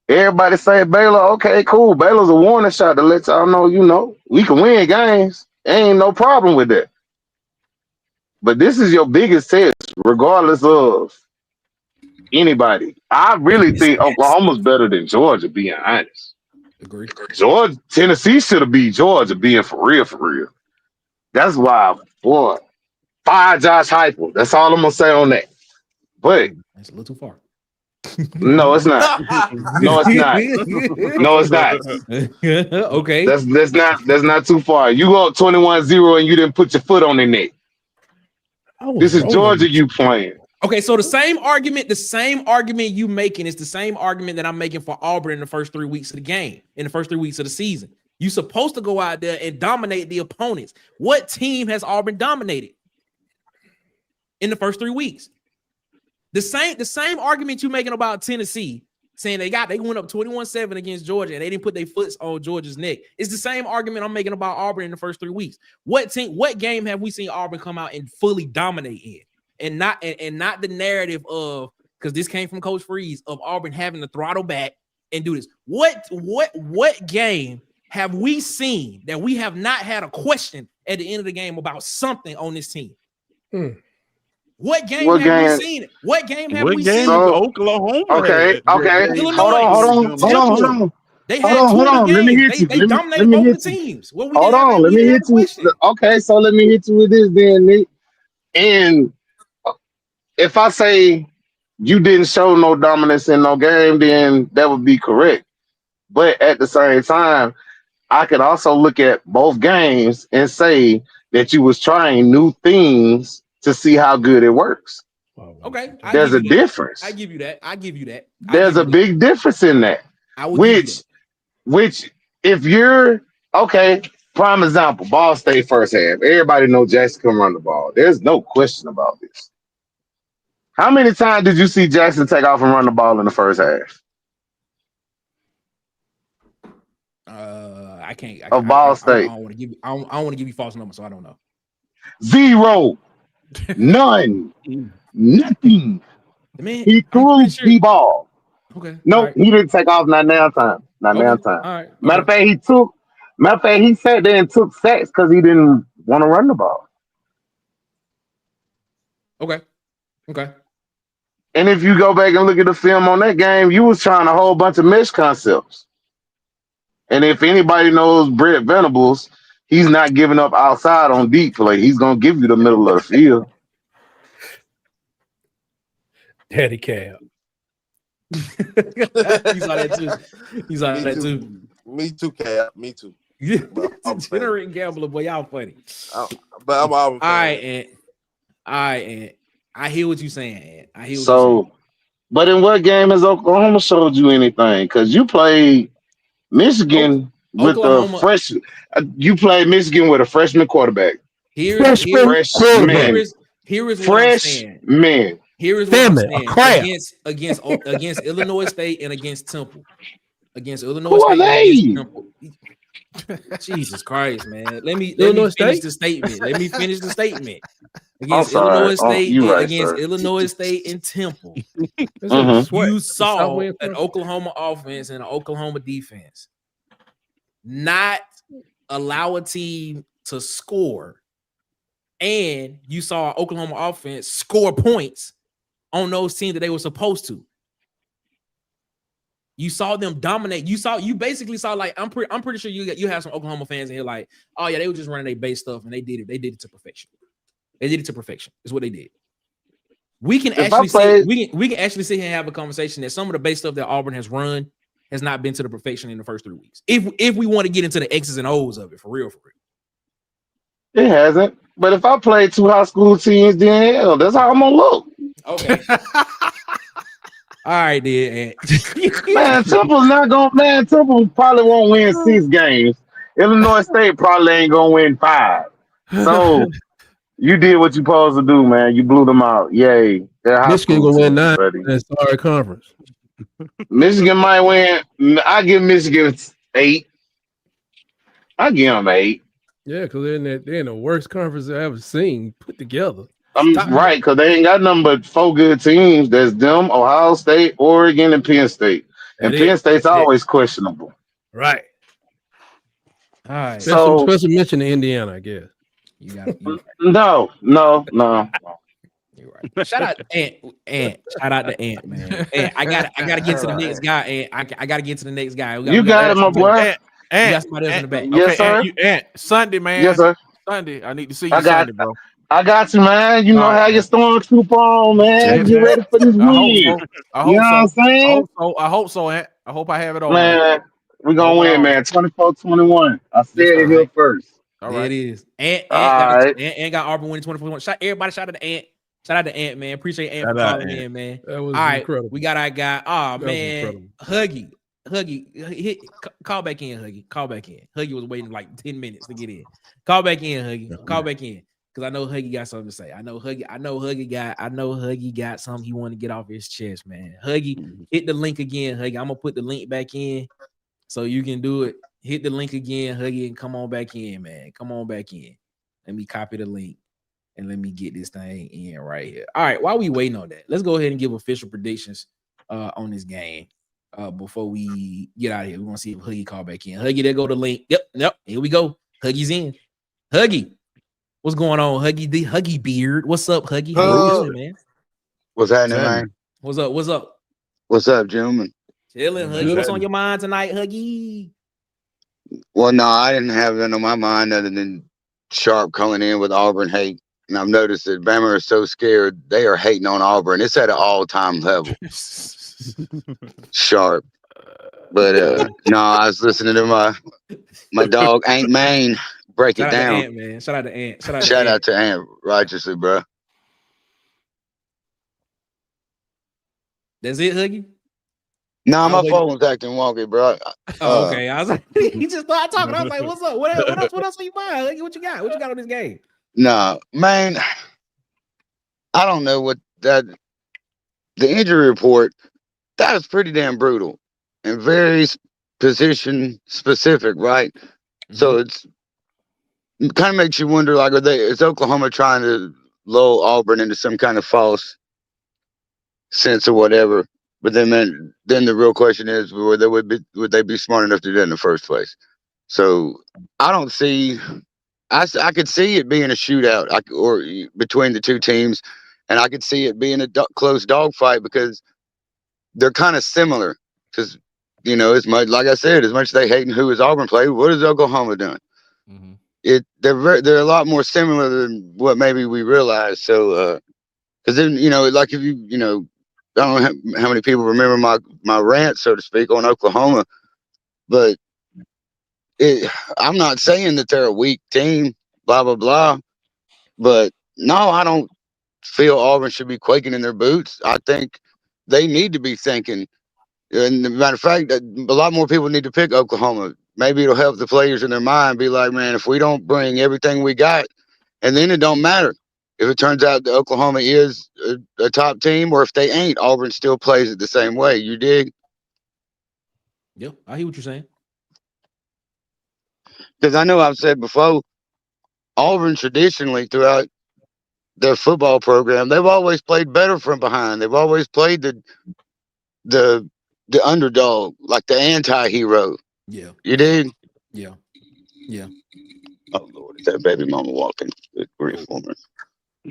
Everybody say Baylor, okay, cool. Baylor's a warning shot to let y'all know, we can win games. Ain't no problem with that. But this is your biggest test, regardless of anybody. I really think Oklahoma's better than Georgia, being honest. Agree. Tennessee should have beat Georgia, being for real. That's why, boy, fire Josh Heupel. That's all I'm gonna say on that. But that's a little too far. No, it's not. No, it's not. No, it's not. Okay. That's not too far. You go up 21-0 and you didn't put your foot on their neck. This is Georgia you playing. Okay, so the same argument you making is the same argument that I'm making for Auburn in the first 3 weeks of the game, in the first 3 weeks of the season. You're supposed to go out there and dominate the opponents. What team has Auburn dominated in the first 3 weeks? The same argument you're making about Tennessee, saying they went up 21-7 against Georgia and they didn't put their foot on Georgia's neck. It's the same argument I'm making about Auburn in the first 3 weeks. What game have we seen Auburn come out and fully dominate in? And not the narrative of, because this came from Coach Freeze, of Auburn having to throttle back and do this. What game have we seen that we have not had a question at the end of the game about something on this team? What game have we seen? What game have we seen? Oklahoma. Okay. Illinois. Hold on. They had two of the games. They dominated both the teams. Hold on. Let me hit you. Okay, so let me hit you with this then, Nick. And if I say you didn't show no dominance in no game, then that would be correct. But at the same time, I could also look at both games and say that you was trying new things to see how good it works. Okay. There's a difference. I give you that. There's a big difference in that. Which if you're okay, prime example, Ball State first half. Everybody know Jackson can run the ball. There's no question about this. How many times did you see Jackson take off and run the ball in the first half? I can't. Of Ball State. I don't want to give you false numbers, so I don't know. Zero. None. Nothing. Man, He I'm threw pretty sure. the ball. Okay. All Nope, right. he didn't take off. Not now time. Not now Okay. time. All right. Matter of Okay. fact, he took. Matter of fact, he sat there and took sacks because he didn't want to run the ball. Okay. Okay. And if you go back and look at the film on that game, you was trying a whole bunch of mesh concepts. And if anybody knows Brett Venables, he's not giving up outside on deep play. He's gonna give you the middle of the field. Daddy Cab. You saw that too. You saw that too. Me too, Cap. Me too. But I'm a fan. Degenerate gambler, boy, y'all funny. But I'm all All right, Ant. All right, Ant. I hear what you're saying, Ant. I hear what you're So, but in what game has Oklahoma showed you anything? Because you played Michigan with Oklahoma. a fresh. You played Michigan with a freshman quarterback. Here is what I'm Freshman. saying. Here is what I'm saying. Against Illinois State and against Temple. Against Illinois Who are State and they? against Temple. Jesus Christ, man. Let me finish the statement. Let me finish the statement. Against Illinois State, Illinois State and Temple. You saw an Oklahoma offense and an Oklahoma defense not allow a team to score, and you saw Oklahoma offense score points on those teams that they were supposed to. You saw them dominate. You basically saw, like, I'm pretty sure you have some Oklahoma fans in here like, oh yeah, they were just running their base stuff and they did it to perfection. They did it to perfection. Is what they did. We can actually sit here and have a conversation that some of the base stuff that Auburn has run has not been to the perfection in the first 3 weeks. If we want to get into the X's and O's of it, for real. It hasn't. But if I play 2 high school teams, then hell, that's how I'm gonna look. Okay. All right, then. Man, Temple's not gonna. Man, Temple probably won't win 6 games. Illinois State probably ain't gonna win 5. So you did what you supposed to do, man. You blew them out. Yay! Michigan gonna win 9 in the Star Conference. Michigan might win. I give Michigan 8. I give them 8. Yeah, because they're in the worst conference I've ever seen put together. I'm right, because they ain't got nothing but 4 good teams. There's them, Ohio State, Oregon, and Penn State. And Penn State's always questionable. Right. All right. Special mention to Indiana, I guess. You got it. No. You're right. Shout out to Ant. Shout out to Ant, man. Ant, I gotta get to the next guy. Ant, I gotta get to the next guy. You got it, my boy. Ant, got somebody else in the back. Yes, sir. Ant, Sunday, man. Yes, sir. Sunday. I need to see you Sunday, bro. I got you, man. You know how your stormtrooper on, man. Get ready for this win. I hope so. You know what I'm saying? I hope so, Ant. I hope I have it on. Man, we're going to win, man. 24-21. I said it here first. All right. It is. Ant got Auburn winning 24-21. Everybody shout out to Ant. Shout out to Ant, man. Appreciate Ant for calling in, man. That was incredible. We got our guy. Oh, man. Huggy. Call back in, Huggy. Call back in. Huggy was waiting like 10 minutes to get in. Call back in, Huggy. Call back in. Because I know Huggy got something to say. I know Huggy got something he want to get off his chest, man. Huggy, hit the link again, Huggy. I'm gonna put the link back in so you can do it. Hit the link again, Huggy, and come on back in, man. Come on back in. Let me copy the link and let me get this thing in right here. All right, while we waiting on that, let's go ahead and give official predictions on this game. Before we get out of here, we want to see if Huggy call back in. Huggy, there go the link. Yep. Here we go. Huggy's in. Huggy, what's going on, Huggy? The Huggy beard. What's up, Huggy? How you doing, man? What's happening, man? What's up? What's up, gentlemen? Chilling, Huggy. What's on your mind tonight, Huggy? Well, no, I didn't have that on my mind other than Sharp coming in with Auburn hate. And I've noticed that Bama are so scared they are hating on Auburn. It's at an all-time level. Sharp. But no, I was listening to my dog Aunt Maine break it down. Ant, man. Shout out to Ant. Shout out to Ant, righteously, bro. That's it, Huggy? Nah, my phone was acting wonky, bro. Okay. I was like, he just started talking. I was like, what's up? What else are you buying? Huggy, what you got? What you got on this game? Nah, man. I don't know what the injury report, that was pretty damn brutal and very position specific, right? Mm-hmm. So it kind of makes you wonder, like, is Oklahoma trying to lull Auburn into some kind of false sense or whatever? But then the real question is, would they be smart enough to do that in the first place? So I don't see. I could see it being a shootout, or between the two teams, and I could see it being a close dogfight because they're kind of similar. Because as much, like I said, as much as they hating who has Auburn played, what has Oklahoma done? Mm-hmm. They're a lot more similar than what maybe we realize. So because then like if I don't know how many people remember my rant, so to speak, on Oklahoma, but I'm not saying that they're a weak team, blah blah blah, but no, I don't feel Auburn should be quaking in their boots. I think they need to be thinking. And as a matter of fact, a lot more people need to pick Oklahoma. Maybe it'll help the players in their mind be like, man, if we don't bring everything we got, and then it don't matter. If it turns out that Oklahoma is a top team, or if they ain't, Auburn still plays it the same way. You dig? Yeah, I hear what you're saying. Because I know I've said before, Auburn traditionally throughout their football program, they've always played better from behind. They've always played the underdog, like the anti-hero. Yeah. You dig? Yeah. Yeah. Oh Lord, is that baby mama walking? Good grief, woman.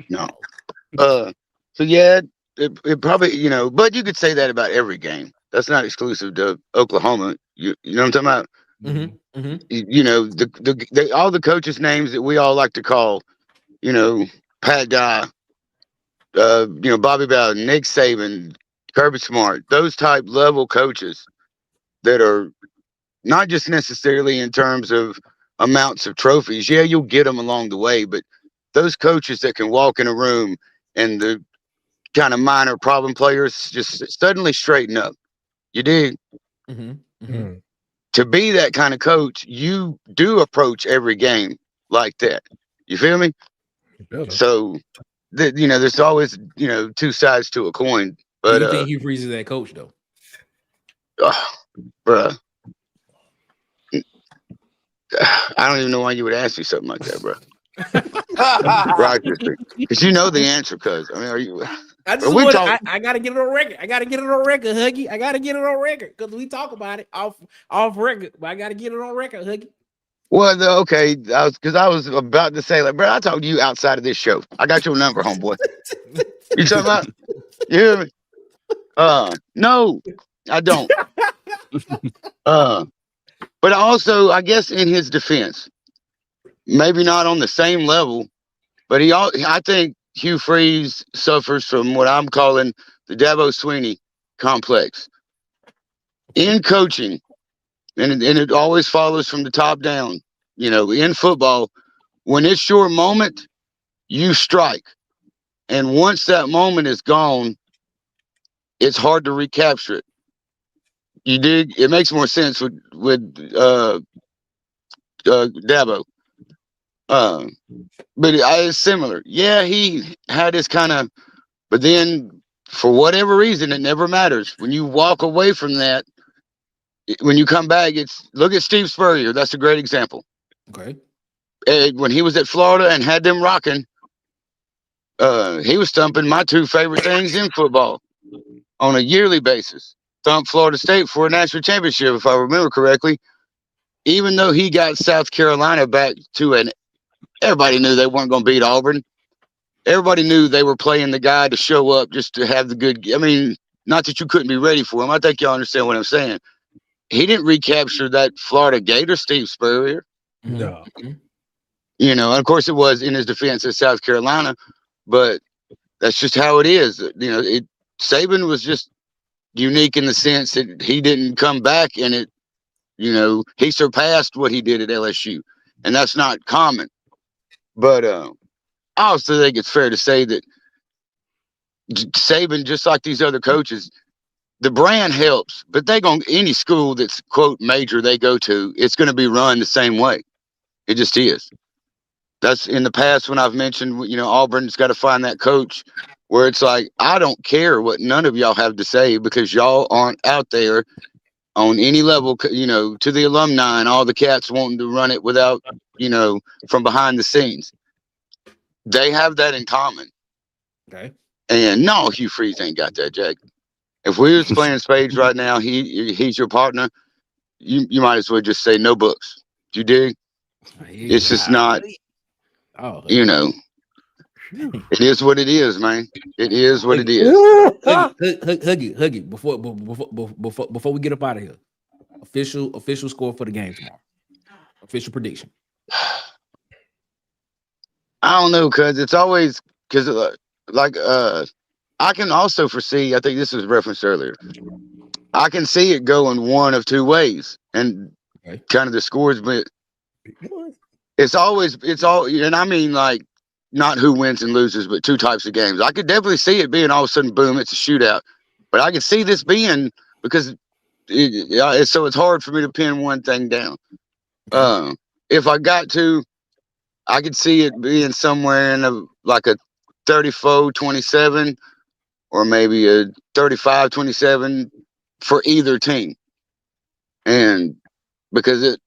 No. So yeah, it probably, but you could say that about every game. That's not exclusive to Oklahoma. You know what I'm talking about? Mm-hmm. Mm-hmm. All the coaches' names that we all like to call, Pat Dye, Bobby Bowden, Nick Saban, Kirby Smart, those type level coaches that are not just necessarily in terms of amounts of trophies. Yeah, you'll get them along the way, but those coaches that can walk in a room and the kind of minor problem players just suddenly straighten up. You dig? Mm-hmm. Mm-hmm. To be that kind of coach, you do approach every game like that. You feel me? So, there's always, two sides to a coin. But Do you think Hugh Freeze is that coach though? Bruh, I don't even know why you would ask me something like that, bro. Right, because you know the answer. Because I mean, are you? I gotta get it on record. I gotta get it on record, Huggy. I gotta get it on record because we talk about it off record, but I gotta get it on record, Huggy. Well, okay, I was about to say, like, bro, I talked to you outside of this show. I got your number, homeboy. You talking about? You hear me? No, I don't. But also, I guess in his defense, maybe not on the same level, but I think Hugh Freeze suffers from what I'm calling the Dabo Swinney complex in coaching. And it always follows from the top down. In football, when it's your moment, you strike. And once that moment is gone, it's hard to recapture it. You dig? It makes more sense with Dabo. But it's similar. Yeah, he had his kind of, but then for whatever reason, it never matters. When you walk away from that, when you come back, look at Steve Spurrier. That's a great example. Okay. When he was at Florida and had them rocking, he was thumping my two favorite things in football on a yearly basis. Thumped Florida State for a national championship, if I remember correctly. Even though he got South Carolina back to everybody knew they weren't going to beat Auburn. Everybody knew they were playing the guy to show up just to have the good. I mean, not that you couldn't be ready for him. I think y'all understand what I'm saying. He didn't recapture that Florida Gator, Steve Spurrier. No. And of course it was in his defense at South Carolina, but that's just how it is. Saban was just unique in the sense that he didn't come back and he surpassed what he did at LSU, and that's not common. But I also think it's fair to say that Saban, just like these other coaches, the brand helps, but any school that's quote major they go to, it's going to be run the same way. It just is. That's in the past when I've mentioned, Auburn's got to find that coach where it's like, I don't care what none of y'all have to say because y'all aren't out there on any level, you know, to the alumni and all the cats wanting to run it without, you know, from behind the scenes. They have that in common. Okay. And no, Hugh Freeze ain't got that, Jack. If we was playing spades right now, he's your partner. You might as well just say no books. You dig? It's just not. Oh, You know, it is what it is, man. It is what it is. Huggy. Before we get up out of here, official score for the game tomorrow. Official prediction. I don't know, cause it's always I can also foresee. I think this was referenced earlier. I can see it going one of two ways, and kind of the scores, but it's all, and I mean like not who wins and loses, but two types of games. I could definitely see it being all of a sudden, boom, it's a shootout. But I can see this being because so it's hard for me to pin one thing down. If I got to, I could see it being somewhere in like a 34-27 or maybe a 35-27 for either team. And because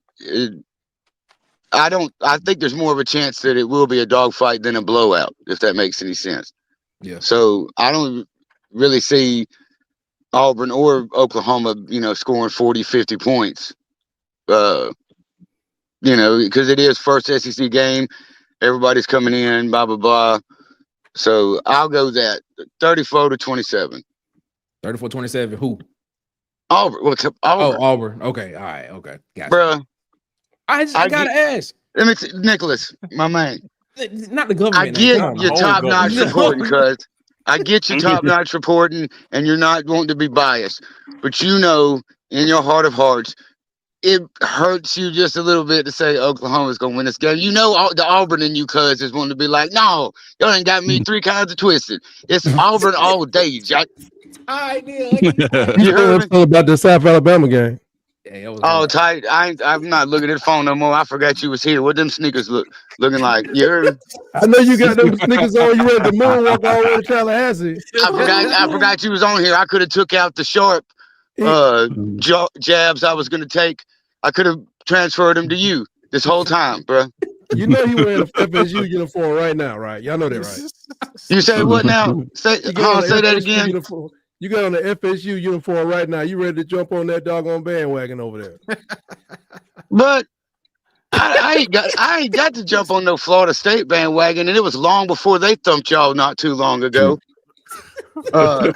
I think there's more of a chance that it will be a dogfight than a blowout, if that makes any sense. Yeah. So I don't really see Auburn or Oklahoma, you know, scoring 40, 50 points. You know, because it is first SEC game. Everybody's coming in, blah, blah, blah. So I'll go that 34-27. 34-27. Who? Auburn. Well, Auburn. Oh, Auburn. Okay. All right. Okay. Gotcha. Bruh. I gotta ask. Let me Nicholas, my man. Not the government. I get your top-notch reporting, cuz. I get your top-notch reporting, and you're not wanting to be biased. But you know, in your heart of hearts, it hurts you just a little bit to say Oklahoma's going to win this game. You know, the Auburn in you, cuz, is wanting to be like, no, y'all ain't got me three kinds of twisted. It's Auburn all day, Jack. You heard about the South Alabama game. Oh, tight. I'm not looking at the phone no more. I forgot you was here. What them sneakers looking like? You heard me? I know you got them sneakers on. You ready to moonwalk all the way to Tallahassee. I forgot you was on here. I could have took out the sharp jabs I was going to take. I could have transferred them to you this whole time, bro. You know you wearing a FSU uniform right now, right? Y'all know that, right? You say what now? Say that again. Uniform. You got on the FSU uniform right now. You ready to jump on that doggone bandwagon over there? But I ain't got to jump on no Florida State bandwagon, and it was long before they thumped y'all not too long ago. I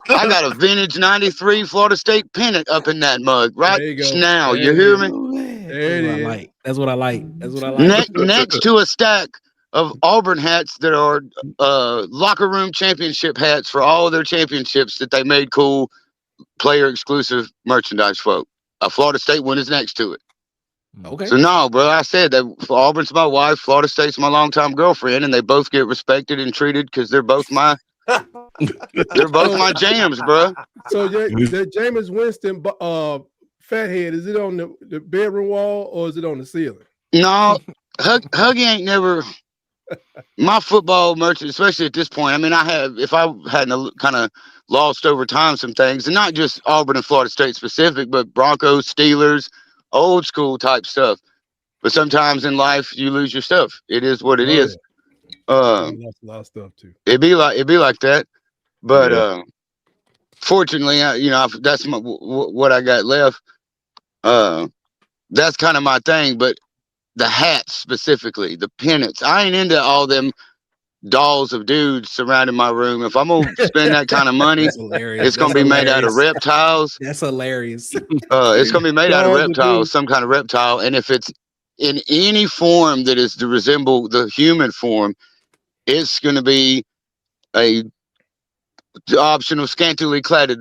got a vintage '93 Florida State pennant up in that mug right now. You hear me? That's what I like. Next to a stack of Auburn hats that are locker room championship hats for all of their championships that they made cool, player exclusive merchandise for. A Florida State one is next to it. Okay. So no, bro, I said that Auburn's my wife, Florida State's my longtime girlfriend, and they both get respected and treated because they're both my jams, bro. So that Jameis Winston fathead, is it on the bedroom wall or is it on the ceiling? No, Huggy ain't never. My football merchant, especially at this point. I mean, if I hadn't kind of lost over time some things, and not just Auburn and Florida State specific, but Broncos, Steelers, old school type stuff. But sometimes in life you lose your stuff. It is what it is. Lost a lot of stuff too. It'd be like that. But fortunately, that's what I got left. That's kind of my thing. But the hats specifically, the pennants, I ain't into all them dolls of dudes surrounding my room. If I'm gonna spend that kind of money, it's gonna be made out of reptiles. That's hilarious. It's gonna be made out of reptiles, some kind of reptile. And if it's in any form that is to resemble the human form, it's gonna be a optional scantily clad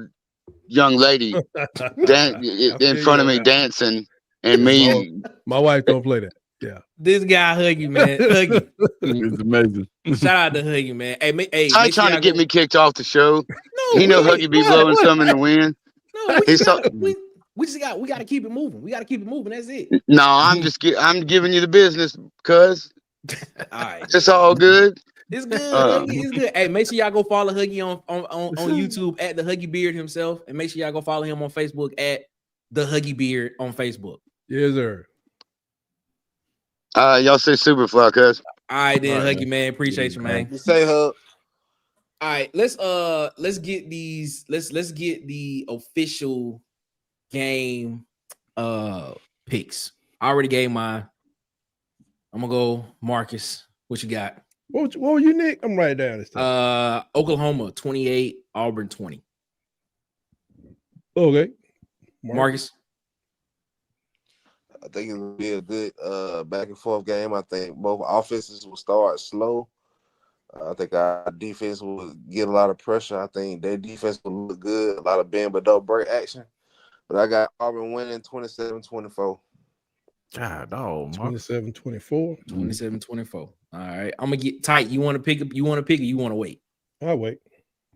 young lady in front of me dancing, and me. My wife don't play that. Yeah, this guy Huggy, man. Huggy. It's amazing. Shout out to Huggy, man. Hey, I ain't trying to get me kicked off the show. No, he know Huggy be blowing some in the wind. No, we got to keep it moving. We got to keep it moving. That's it. No, I'm giving you the business, cuz. All right, it's all good. It's good. It's good. Hey, make sure y'all go follow Huggy on YouTube at the Huggy Beard himself, and make sure y'all go follow him on Facebook at the Huggy Beard on Facebook. Yes, sir. Y'all say Superfly, cuz. All right, then, All right, Huggy, man. Appreciate you, man. You say Hub. All right, let's get these. Let's get the official game picks. I already gave mine. I'm gonna go Marcus. What you got? What were you, Nick? I'm writing down this time. Oklahoma 28, Auburn 20. Okay. Marcus. I think it'll be a good back and forth game. I think both offenses will start slow. I think our defense will get a lot of pressure. I think their defense will look good. A lot of bend but don't break action. But I got Auburn winning 27-24. God, oh, 27-24. 27-24. All right. I'm gonna get tight. You want to pick up? You want to pick or you want to wait? I'll wait.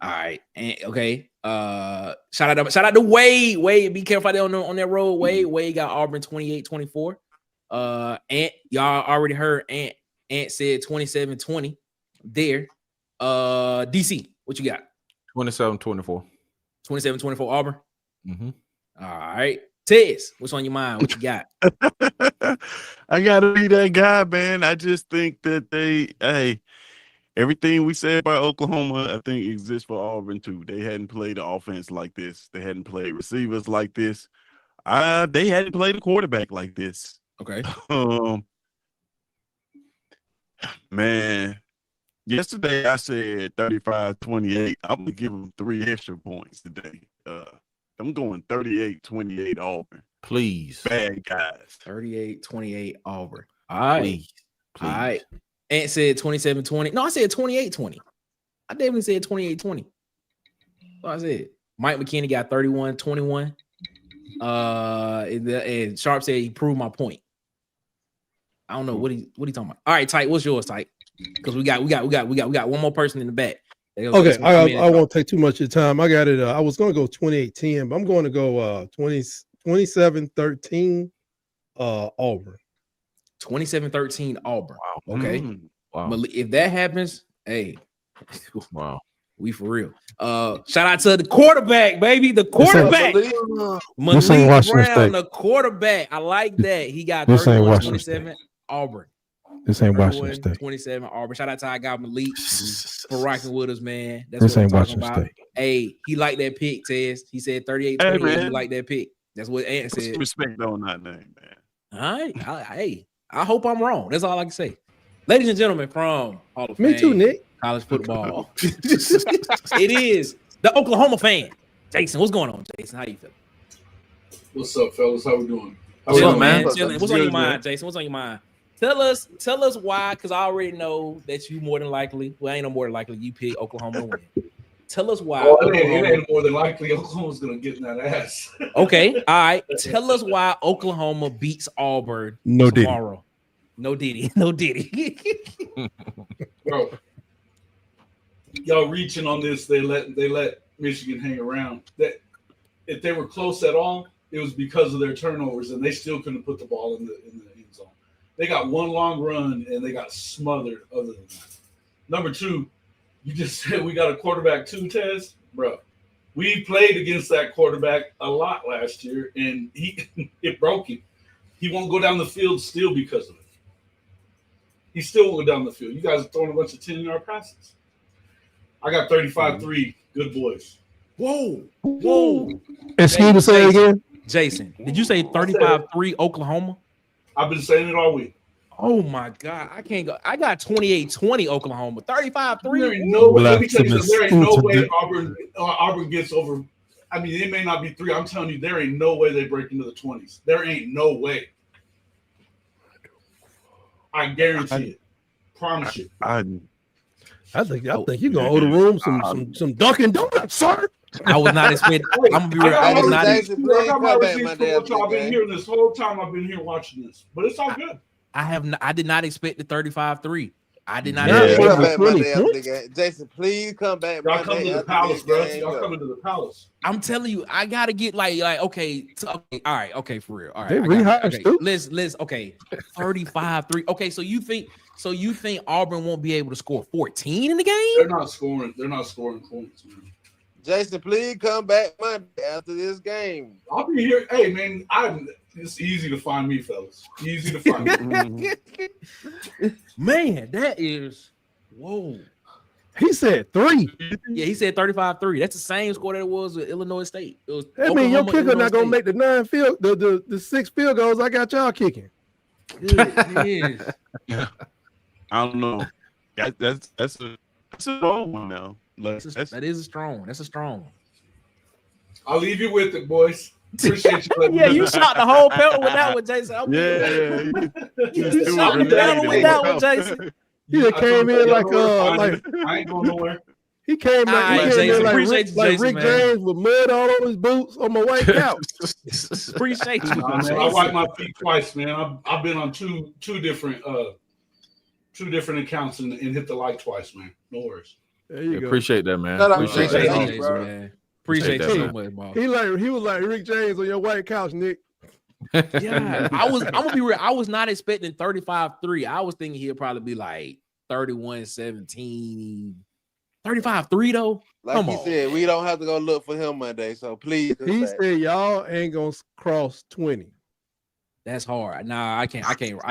All right. And okay. Shout out to Wade. Wade, be careful out there on that road. Wade got Auburn 28-24. Ant, y'all already heard Ant. Ant said 27-20 there. DC, what you got? 27-24. 27-24 Auburn. Mm-hmm. All right. Tez, what's on your mind? What you got? I gotta be that guy, man. I just think that everything we said about Oklahoma, I think exists for Auburn too. They hadn't played the offense like this. They hadn't played receivers like this. They hadn't played a quarterback like this. Okay. Man, yesterday I said 35-28. I'm gonna give them 3 extra points today. I'm going 38-28 Auburn. Please. Bad guys. 38-28 Auburn. All right. Please. All right. Ant said 27-20. No, I said 28-20. I definitely said 28-20. What I said. Mike McKinney got 31-21. And Sharp said he proved my point. I don't know what he talking about. All right, Tyke, what's yours, Tyke? Because we got one more person in the back. Okay, I won't take too much of your time. I got it. I was going to go 28-10, but I'm going to go 27-13 Auburn. 27-13 Auburn. Wow. Okay. Wow. If that happens, hey, Wow. we for real. Shout out to the quarterback, baby. The quarterback. This ain't Washington State. The quarterback. I like that. He got This ain't Washington 27 Auburn. This ain't Washington State. 27 Auburn. Shout out to our guy Malik for rocking with us, man. That's This what ain't I'm talking Washington about. State. Hey, he liked that pick, Tez. He said 38-28. Hey, He liked that pick. That's what Ant Put said. some respect on that name, man. All right. Hey, I hope I'm wrong. That's all I can say. Ladies and gentlemen from Hall of Fame, Me too, Nick. college football. It is the Oklahoma fan. Jason, what's going on, Jason? How you feel? What's up, fellas? How we doing? Chilling, man. Chilling. What's on your mind, Jason? What's on your mind? Tell us why, because I already know that you more than likely, well, ain't no more than likely you pick Oklahoma to win. Tell us why. Well, it ain't more than likely Oklahoma's gonna get in that ass. Okay, all right. Tell us why Oklahoma beats Auburn tomorrow. No Diddy. Bro, y'all reaching on this. They let Michigan hang around. That if they were close at all, it was because of their turnovers, and they still couldn't put the ball in the end zone. They got one long run and they got smothered. Other than that, number two, you just said we got a quarterback too, Tez, bro. We played against that quarterback a lot last year, and it broke him. He won't go down the field still because of it. He still won't go down the field. You guys are throwing a bunch of 10-yard passes. I got 35-3. Good boys. Whoa. Excuse me, say it again. Jason, did you say 35-3 Oklahoma? I've been saying it all week. Oh my God, I can't go. I got 28-20 Oklahoma, 35-3. There ain't no way. Let me tell you something. There ain't no way Auburn gets over. I mean, it may not be 3. I'm telling you, there ain't no way they break into the 20s. There ain't no way. I guarantee it. Promise you. I think you're gonna owe the room some Dunkin' Donuts, sir. I was not expecting. I'm gonna be real. I was not. I got my receipts for what y'all been hearing this whole time. I've been here watching this, but it's all good. I did not expect the 35-3. I did not. Come back Monday, Jason, please come back. Y'all come to the palace, bro. Y'all coming to the palace. I'm telling you, I gotta get like okay, all right, okay, for real. All right, They rehired Stu. Let's okay, 35-3. Okay, so you think Auburn won't be able to score 14 in the game? They're not scoring points, man. Jason, please come back Monday after this game. I'll be here. Hey, man, it's easy to find me, fellas. Easy to find me. Man, that is whoa. He said 3. Yeah, he said 35-3. That's the same score that it was with Illinois State. It was That means your kicker Illinois not gonna State. make the 6 field goals I got y'all kicking. Goodness. I don't know. That's a strong one now. Like, That is a strong. That's a strong one. I'll leave you with it, boys. Appreciate you. Yeah, you shot the whole pedal with that one, Jason. You shot the pedal with that one, Jason. He just came in like I ain't going nowhere. He came Right, in Jason, like appreciate Rick, you, Jason, Rick man. James with mud all over his boots on my white couch. Appreciate you. Nah, man, I wipe my feet twice, man. I've been on two different accounts and hit the like twice, man. No worries. There you go. Appreciate that, man. Shout out Appreciate to that. Jason, bro. Man. Appreciate you so much, Bob. He was like Rick James on your white couch, Nick. Yeah, I'm gonna be real. I was not expecting 35-3. I was thinking he'll probably be like 31-17. 35-3 though. Like Come he on. said, we don't have to go look for him Monday. So please. He said y'all ain't gonna cross 20. That's hard. Nah, I can't.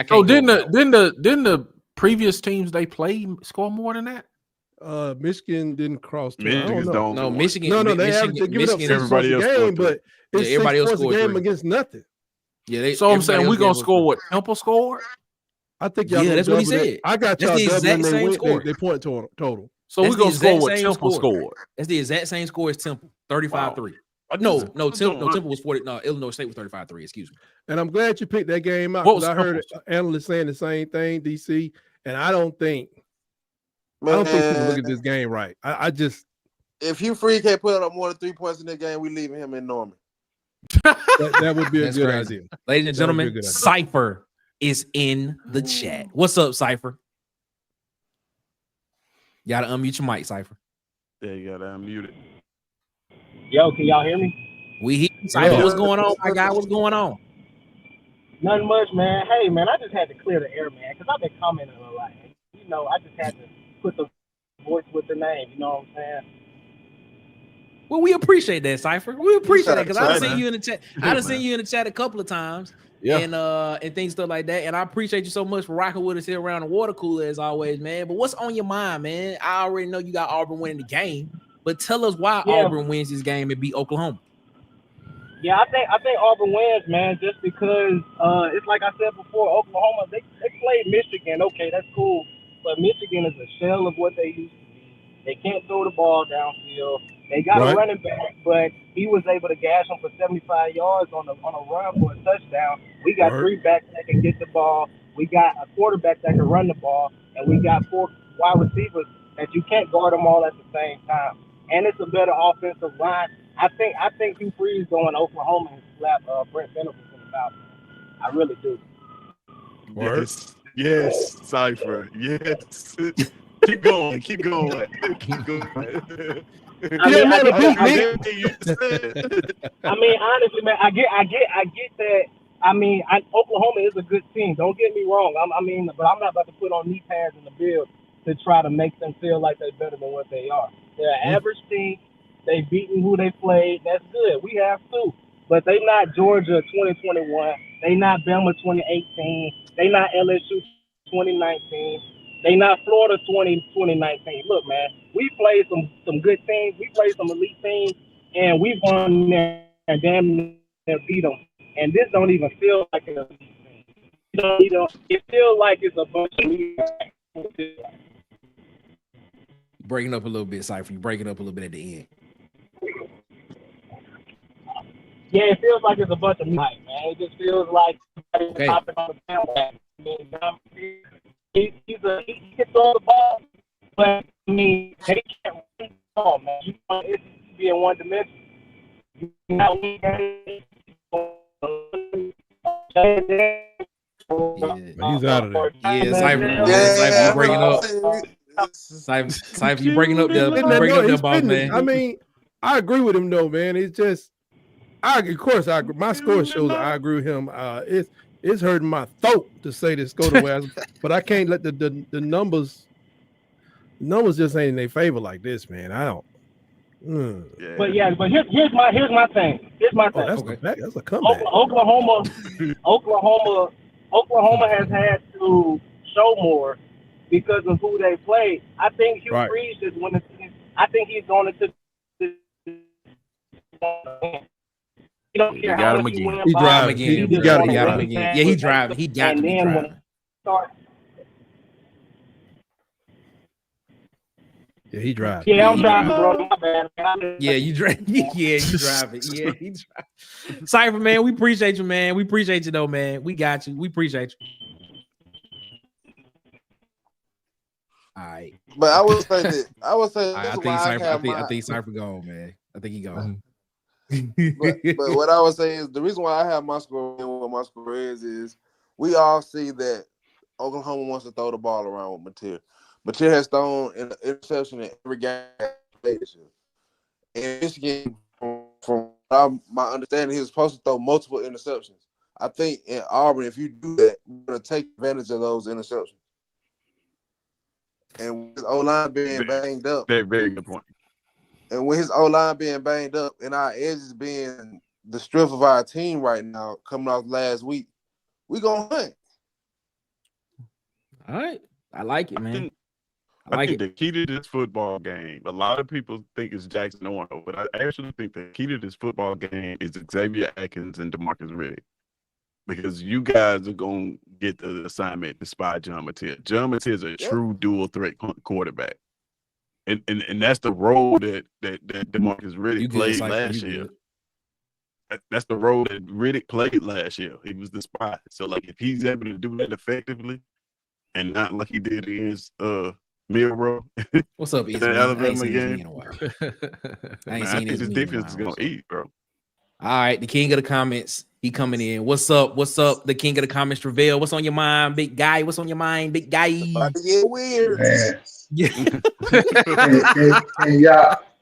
So didn't the previous teams they played score more than that? Michigan didn't cross 20. I Michigan's don't know. don't. No, Michigan. No, they Michigan, average giving up Michigan, 6 points everybody a else game, scored but it's everybody 6 else points a scored game 3. against nothing. Yeah, So I'm saying everybody we else gonna gave us score what Temple scored. I think y'all Yeah, gonna that's what he double that. said. I got That's y'all the doubling exact same score. they point total. So That's we're gonna the score exact what same Temple score. scored. That's the exact same score as Temple. 35-3. Temple was 40. No, Illinois State was 35-3. Excuse me. And I'm glad you picked that game out What because was I heard Temple's? analysts saying the same thing, DC. And I don't think people look at this game right. I just If Hugh Freeze can't put up more than 3 points in the game, we leaving him in Norman. that would be a That's good crazy. idea. Ladies and That would be a gentlemen, good idea. Cypher is in the chat. What's up, Cypher? You gotta unmute your mic, Cypher. Yeah, you gotta unmute it. Yo, can y'all hear me? We hear you, Cypher. What's going on, my guy? What's going on? Nothing much, man. Hey, man, I just had to clear the air, man, because I've been commenting a lot. You know, I just had to put the voice with the name. You know what I'm saying? Well, we appreciate that, Cypher. We appreciate that because I done Sorry, seen you in the chat. I done seen you in the chat a couple of times. Yeah. And things stuff like that. And I appreciate you so much for rocking with us here around the water cooler as always, man. But what's on your mind, man? I already know you got Auburn winning the game, but tell us why Auburn wins this game and beat Oklahoma. Yeah, I think Auburn wins, man, just because it's like I said before, Oklahoma, they played Michigan. Okay, that's cool. But Michigan is a shell of what they used to be. They can't throw the ball downfield. They got a running back, but he was able to gash them for 75 yards on a run for a touchdown. We got 3 backs that can get the ball. We got a quarterback that can run the ball, and we got 4 wide receivers that you can't guard them all at the same time. And it's a better offensive line. I think Hugh Freeze going to Oklahoma and slap Brent Venables in the mouth. I really do. Yes, Cypher. Yes. Keep going. Keep going. I mean, honestly, man, I get that. I mean, Oklahoma is a good team. Don't get me wrong. But I'm not about to put on knee pads in the field to try to make them feel like they're better than what they are. They're an average team. They beaten who they played. That's good. We have too. But they not Georgia 2021. They not Bama 2018. They not LSU 2019. They not Florida 2019. Look, man, we played some good teams. We played some elite teams, and we've gone there and damn near beat them. And this don't even feel like an elite team. It feels like it's a bunch of Breaking up a little bit, Cypher. You breaking up a little bit at the end. Yeah, it feels like it's a bunch of night, man. It just feels like Okay. hopping on the bandwagon. He can throw the ball, but I mean, they can't run the ball, man. You want it to be in one dimension. He's out of there. Yeah, Cypher, you breaking up. Cypher, you breaking up there. You breaking up there, boss, man. I mean, I agree with him though, man. It's just, I agree. My score shows I agree with him. It's hurting my throat to say this go the way, but I can't let the numbers just ain't in their favor like this, man. Yeah. But here's my thing. Here's my thing. That's that's a comeback. Oklahoma has had to show more because of who they play. I think Hugh Freeze is one of the. I think he's going into. He don't care how much you win He by. driving again. He got him wanna again. Yeah, he driving. He got to be driving. Yeah, he drives. Yeah, I'm driving, bro. My bad. Yeah, you drive. Yeah, you driving. Yeah, he driving. Cypher, man, we appreciate you, man. We appreciate you, though, man. We got you. We appreciate you. All right. But I would say that I think Cypher gone, man. I think he gone. but what I would say is the reason why I have my score and what my score is we all see that Oklahoma wants to throw the ball around with Mateer. Mateer has thrown an interception in every game this year. In Michigan, from my understanding, he was supposed to throw multiple interceptions. I think in Auburn, if you do that, you're going to take advantage of those interceptions. And with O-line being banged up. Very good point. And with his O-line being banged up and our edges being the strength of our team right now, coming off last week, we going to hunt. All right. I like it, man. I think the key to this football game, a lot of people think it's Jackson Arnold, but I actually think the key to this football game is Xavier Atkins and DeMarcus Riddick. Because you guys are going to get the assignment to spy John Mateer. John Mateer is a true dual threat quarterback. And that's the role that DeMarcus Riddick played last year. That's the role that Riddick played last year. He was the spy. So, like, if he's able to do that effectively and not like he did against Milroe. What's up, in the Alabama game? I ain't seen his defense is going to eat, bro. All right, the king of the comments. He coming in. What's up? What's up? The king of the comments, Travell. What's on your mind, big guy? What's on your mind, big guy? About to get weird. Man. Yeah.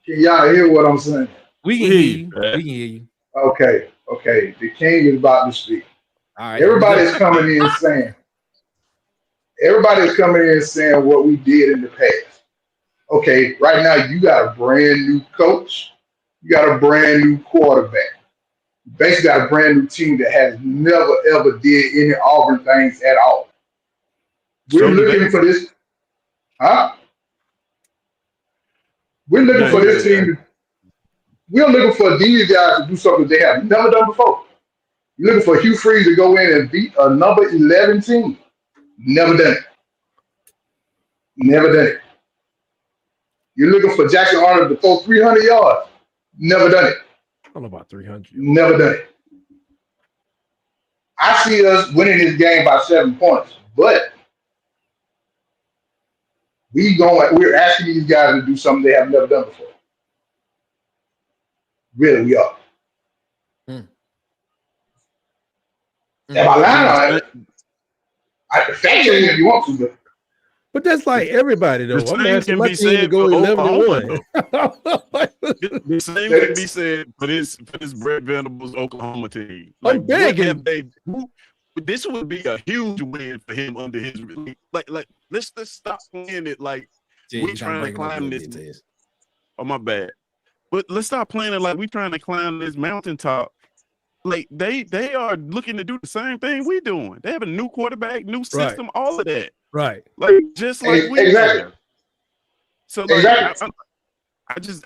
Can y'all hear what I'm saying? We can hear you. We can hear you. Okay. The king is about to speak. All right. Everybody's coming in saying what we did in the past. Okay, right now you got a brand new coach. You got a brand new quarterback. You basically got a brand new team that has never, ever did any Auburn things at all. We're looking for this. Huh? We're looking for this team. We're looking for these guys to do something they have never done before. You're looking for Hugh Freeze to go in and beat a number 11 team. Never done it. Never done it. You're looking for Jackson Arnold to throw 300 yards. Never done it. I don't know about 300. Never done it. I see us winning this game by 7 points, but we're asking these guys to do something they have never done before. Really, we are. Am I lying on it? I can fact check if you want to, but that's like everybody though. The I'm same asking can my be team to said go for 11-1. The same can be said for this Brett Venables Oklahoma team. I'm begging. This would be a huge win for him under his like. Let's stop playing it like we're trying to climb this. Oh my bad, but let's stop playing it like we're trying to climb this mountaintop. Like they are looking to do the same thing we doing. They have a new quarterback, new system, all of that. Right. Like just like we exactly. So like, exactly.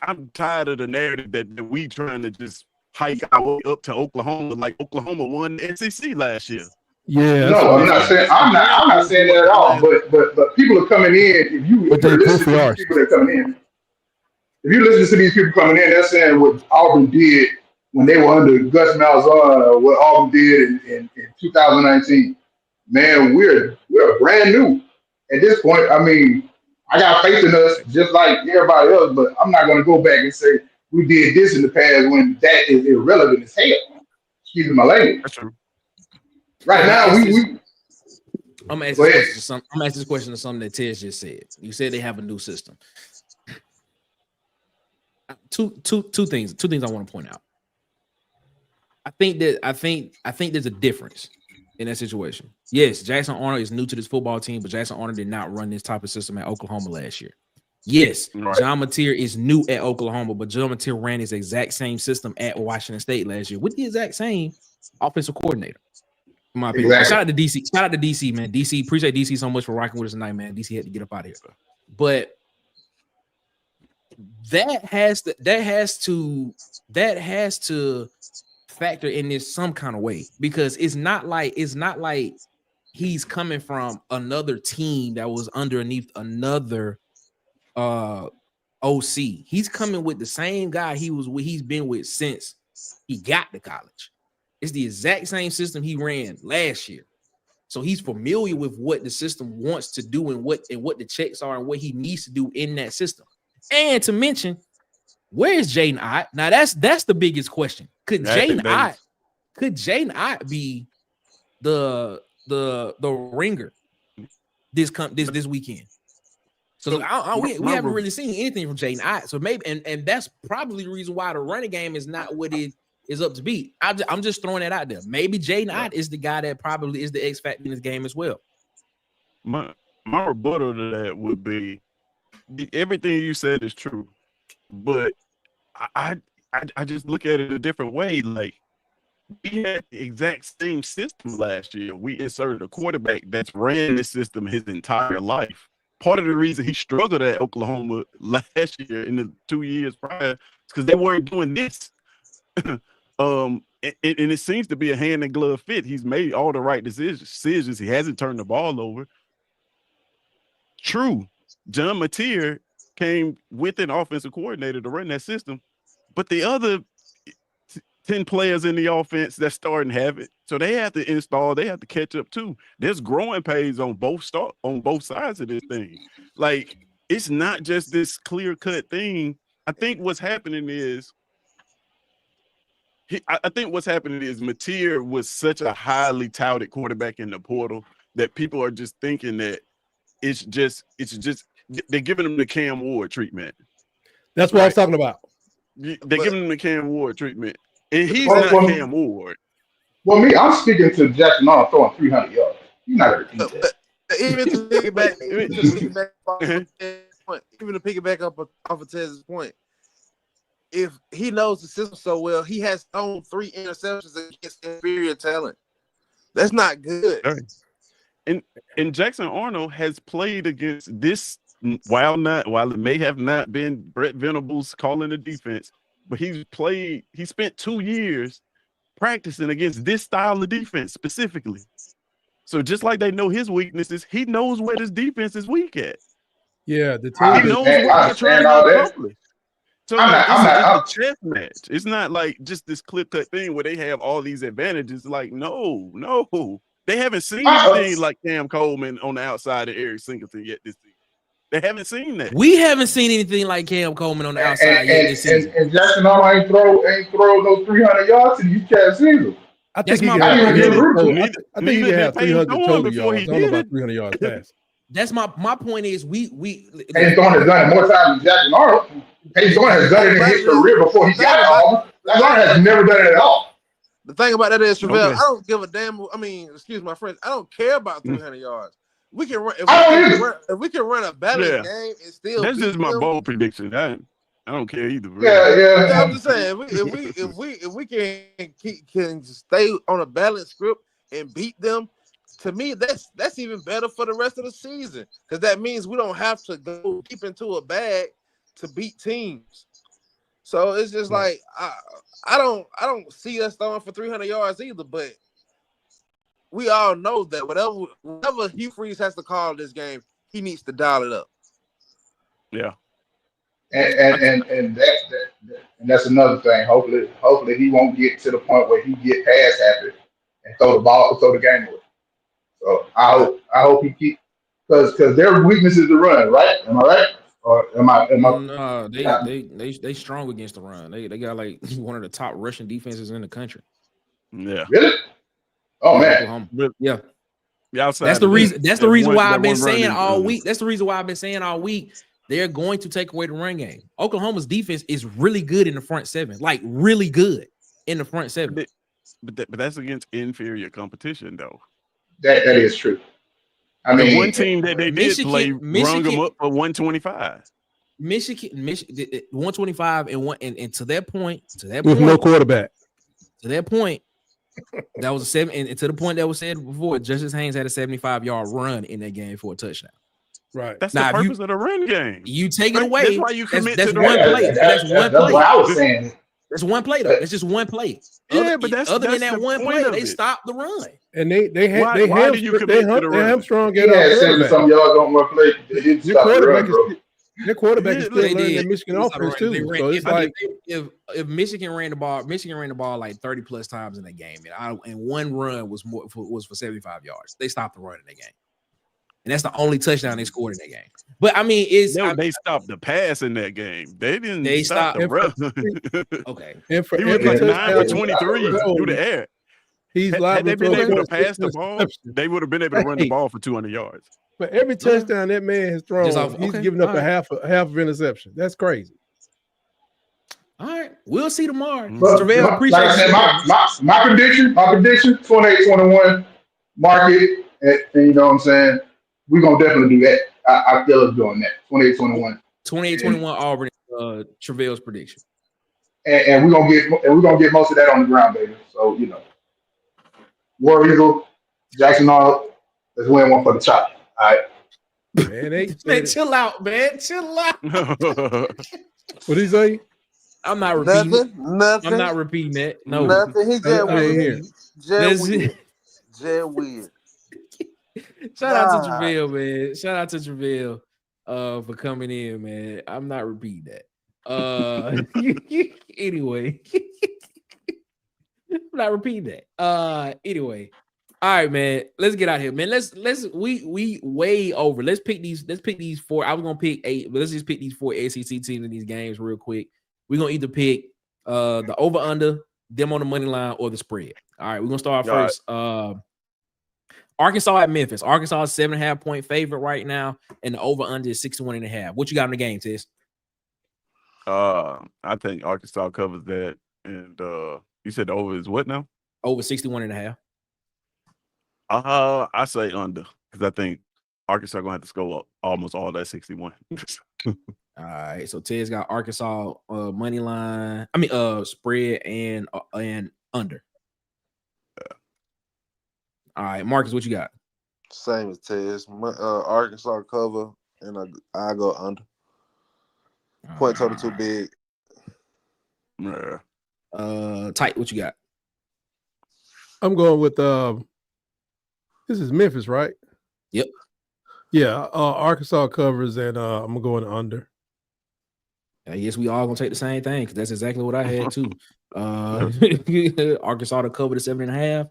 I'm tired of the narrative that we trying to just hike our way up to Oklahoma like Oklahoma won the SEC last year. Yeah. No, I'm not saying that at all. But people are coming in. If you listen to these people that are coming in, if you listen to these people coming in, they're saying what Auburn did when they were under Gus Malzahn, what Auburn did in 2019. Man, we're brand new at this point. I mean, I got faith in us just like everybody else, but I'm not going to go back and say we did this in the past when that is irrelevant as hell. Excuse my language. That's true. Right now, we I'm gonna ask this question to something that Tiz just said. You said they have a new system. Two things I want to point out. I think there's a difference in that situation. Yes, Jackson Arnold is new to this football team, but Jackson Arnold did not run this type of system at Oklahoma last year. Yes, Right. John Mateer is new at Oklahoma, but John Mateer ran his exact same system at Washington State last year with the exact same offensive coordinator. In my opinion. Exactly. Shout out to DC. Shout out to DC, man. DC, appreciate DC so much for rocking with us tonight, man. DC had to get up out of here. But that has to factor in this some kind of way, because it's not like he's coming from another team that was underneath another OC. He's coming with the same guy he's been with since he got to college. It's the exact same system he ran last year. So he's familiar with what the system wants to do and what the checks are and what he needs to do in that system. And to mention, where is Jaden Ott? Now that's the biggest question. Could Jaden Ott be the ringer this weekend? So we haven't really seen anything from Jaden Ott. So maybe and that's probably the reason why the running game is not what it is up to be. I'm just throwing that out there. Maybe Jaden Ott is the guy that probably is the X factor in this game as well. My rebuttal to that would be everything you said is true, but I just look at it a different way. Like, we had the exact same system last year. We inserted a quarterback that's ran this system his entire life. Part of the reason he struggled at Oklahoma last year in the 2 years prior is because they weren't doing this. And it seems to be a hand and glove fit. He's made all the right decisions. He hasn't turned the ball over. True, John Mateer came with an offensive coordinator to run that system, but the other 10 players in the offense that starting have it, so they have to install. They have to catch up too. There's growing pains on both sides of this thing. Like, it's not just this clear cut thing. I think what's happening is. I think what's happening is Mateer was such a highly touted quarterback in the portal that people are just thinking that it's just they're giving him the Cam Ward treatment. That's what I was talking about. They're giving him the Cam Ward treatment, and he's not Cam Ward. Well, I'm speaking to Jackson Arnold throwing 300 yards. You're not going to repeat that. Even to piggyback off of Tez's point, if he knows the system so well, he has thrown 3 interceptions against inferior talent. That's not good. And Jackson Arnold has played against this, while it may have not been Brett Venables calling the defense, but he spent 2 years practicing against this style of defense specifically. So just like they know his weaknesses, he knows where this defense is weak at. Yeah, the team he knows what they're trying to accomplish. So it's a chess match. It's not like just this clear-cut thing where they have all these advantages. Like, no. They haven't seen anything like Cam Coleman on the outside of Eric Singleton yet this season. They haven't seen that. We haven't seen anything like Cam Coleman on the outside yet this season. And Jackson Arnold ain't throw those 300 yards and you can't see them. I think he can have 300 total yards. I don't know about 300 yards pass. That's my point is we Hayes Thorne has done it more times than Jackson Arnold. Hayes Thorne has done it in his career before he got Auburn. Jackson Arnold has never done it at all. The thing about that is, Travell, I don't give a damn. I mean, excuse my friend, I don't care about 300 yards. We can run if we can run a balanced game and still. That's just my bold prediction. I don't care either. Bro. Yeah. I'm just saying, if we can stay on a balanced script and beat them, to me, that's even better for the rest of the season, because that means we don't have to go deep into a bag to beat teams. So it's just like I don't see us throwing for 300 yards either, but we all know that whatever Hugh Freeze has to call this game, he needs to dial it up. Yeah. And that's another thing. Hopefully he won't get to the point where he get pass happy and throw the game away. So I hope he keep, because their weakness is the run, right? Am I right? Or am I? No, they strong against the run. They got like one of the top rushing defenses in the country. Yeah. Really? Oh man. Yeah. That's the reason. That's the reason why I've been saying all week. That's the reason why I've been saying all week. They're going to take away the run game. Oklahoma's defense is really good in the front seven, like really good in the front seven. But that's against inferior competition, though. That is true. I mean, one team that they did play rung them up for 125. Michigan 125 and one and to that point, with no quarterback. To that point, that was a 7, and to the point that was said before, Justice Haynes had a 75-yard run in that game for a touchdown. Right. That's Now, the purpose of the run game. You take it away. That's why you commit that's to the one run. play. That's one That's play. what I was saying. That's one play though. That's just one play. Yeah, but that's other than the that one point play, of they it. stopped the run. And they Why do you commit to the run? hamstrung He get had our 70 quarterback. some yards on one play. They didn't Your stop the quarterback run, bro. Their quarterback is still They learning did. the Michigan They stopped offense the run. too. They ran- So it's I mean, like if Michigan ran the ball like 30 plus times in that game, and one run was for 75 yards. They stopped the run in that game, and that's the only touchdown they scored in that game. But I mean, they stopped the pass in that game. They didn't They stop the run. Okay. and for He was every like 9 for touchdown 23 through the air. he's Had liable they to been throw able to 4 pass the ball, interceptions. they would have been able to run the ball for 200 yards. For every touchdown that man has thrown, he's giving up a half of interception. That's crazy. All right, we'll see tomorrow. But Travell, appreciate like I said, you. my prediction, 28-21 market, and you know what I'm saying? We're gonna definitely do that. I feel us doing that. 28-21. 28-21 Auburn, Travell's prediction. And we're gonna get most of that on the ground, baby. So, you know. War Eagle, Jackson Arnold, let's win one for the chop. All right. Man, chill out, man. Chill out. What did he say? I'm not repeating. Nothing. I'm not repeating that. No. Nothing. He just I didn't hear. weird. Just weird. Shout out to Travell, man. Shout out to Travell for coming in, man. I'm not repeating that. Anyway. I'm not repeating that. Anyway. All right, man. Let's get out here, man. We way over. Let's pick these 4. I was gonna pick 8, but let's just pick these 4 SEC teams in these games real quick. We're gonna either pick the over under, them on the money line, or the spread. All right, we're gonna start first. Arkansas at Memphis. Arkansas is 7.5 point favorite right now, and the over under is 61.5. What you got in the game, Tess? I think Arkansas covers that, and you said the over is what now? Over 61.5. I say under because I think Arkansas gonna have to score almost all that 61. All right, so Ted's got Arkansas money line. I mean, spread and under. Yeah. All right, Marcus, what you got? Same as Tez. Arkansas cover, and I go under. Point total too big. Yeah. Tight, what you got? I'm going with this is Memphis, right? Yep. Yeah, Arkansas covers, and I'm going under. I guess we all gonna take the same thing because that's exactly what I had too. Arkansas to cover the 7.5,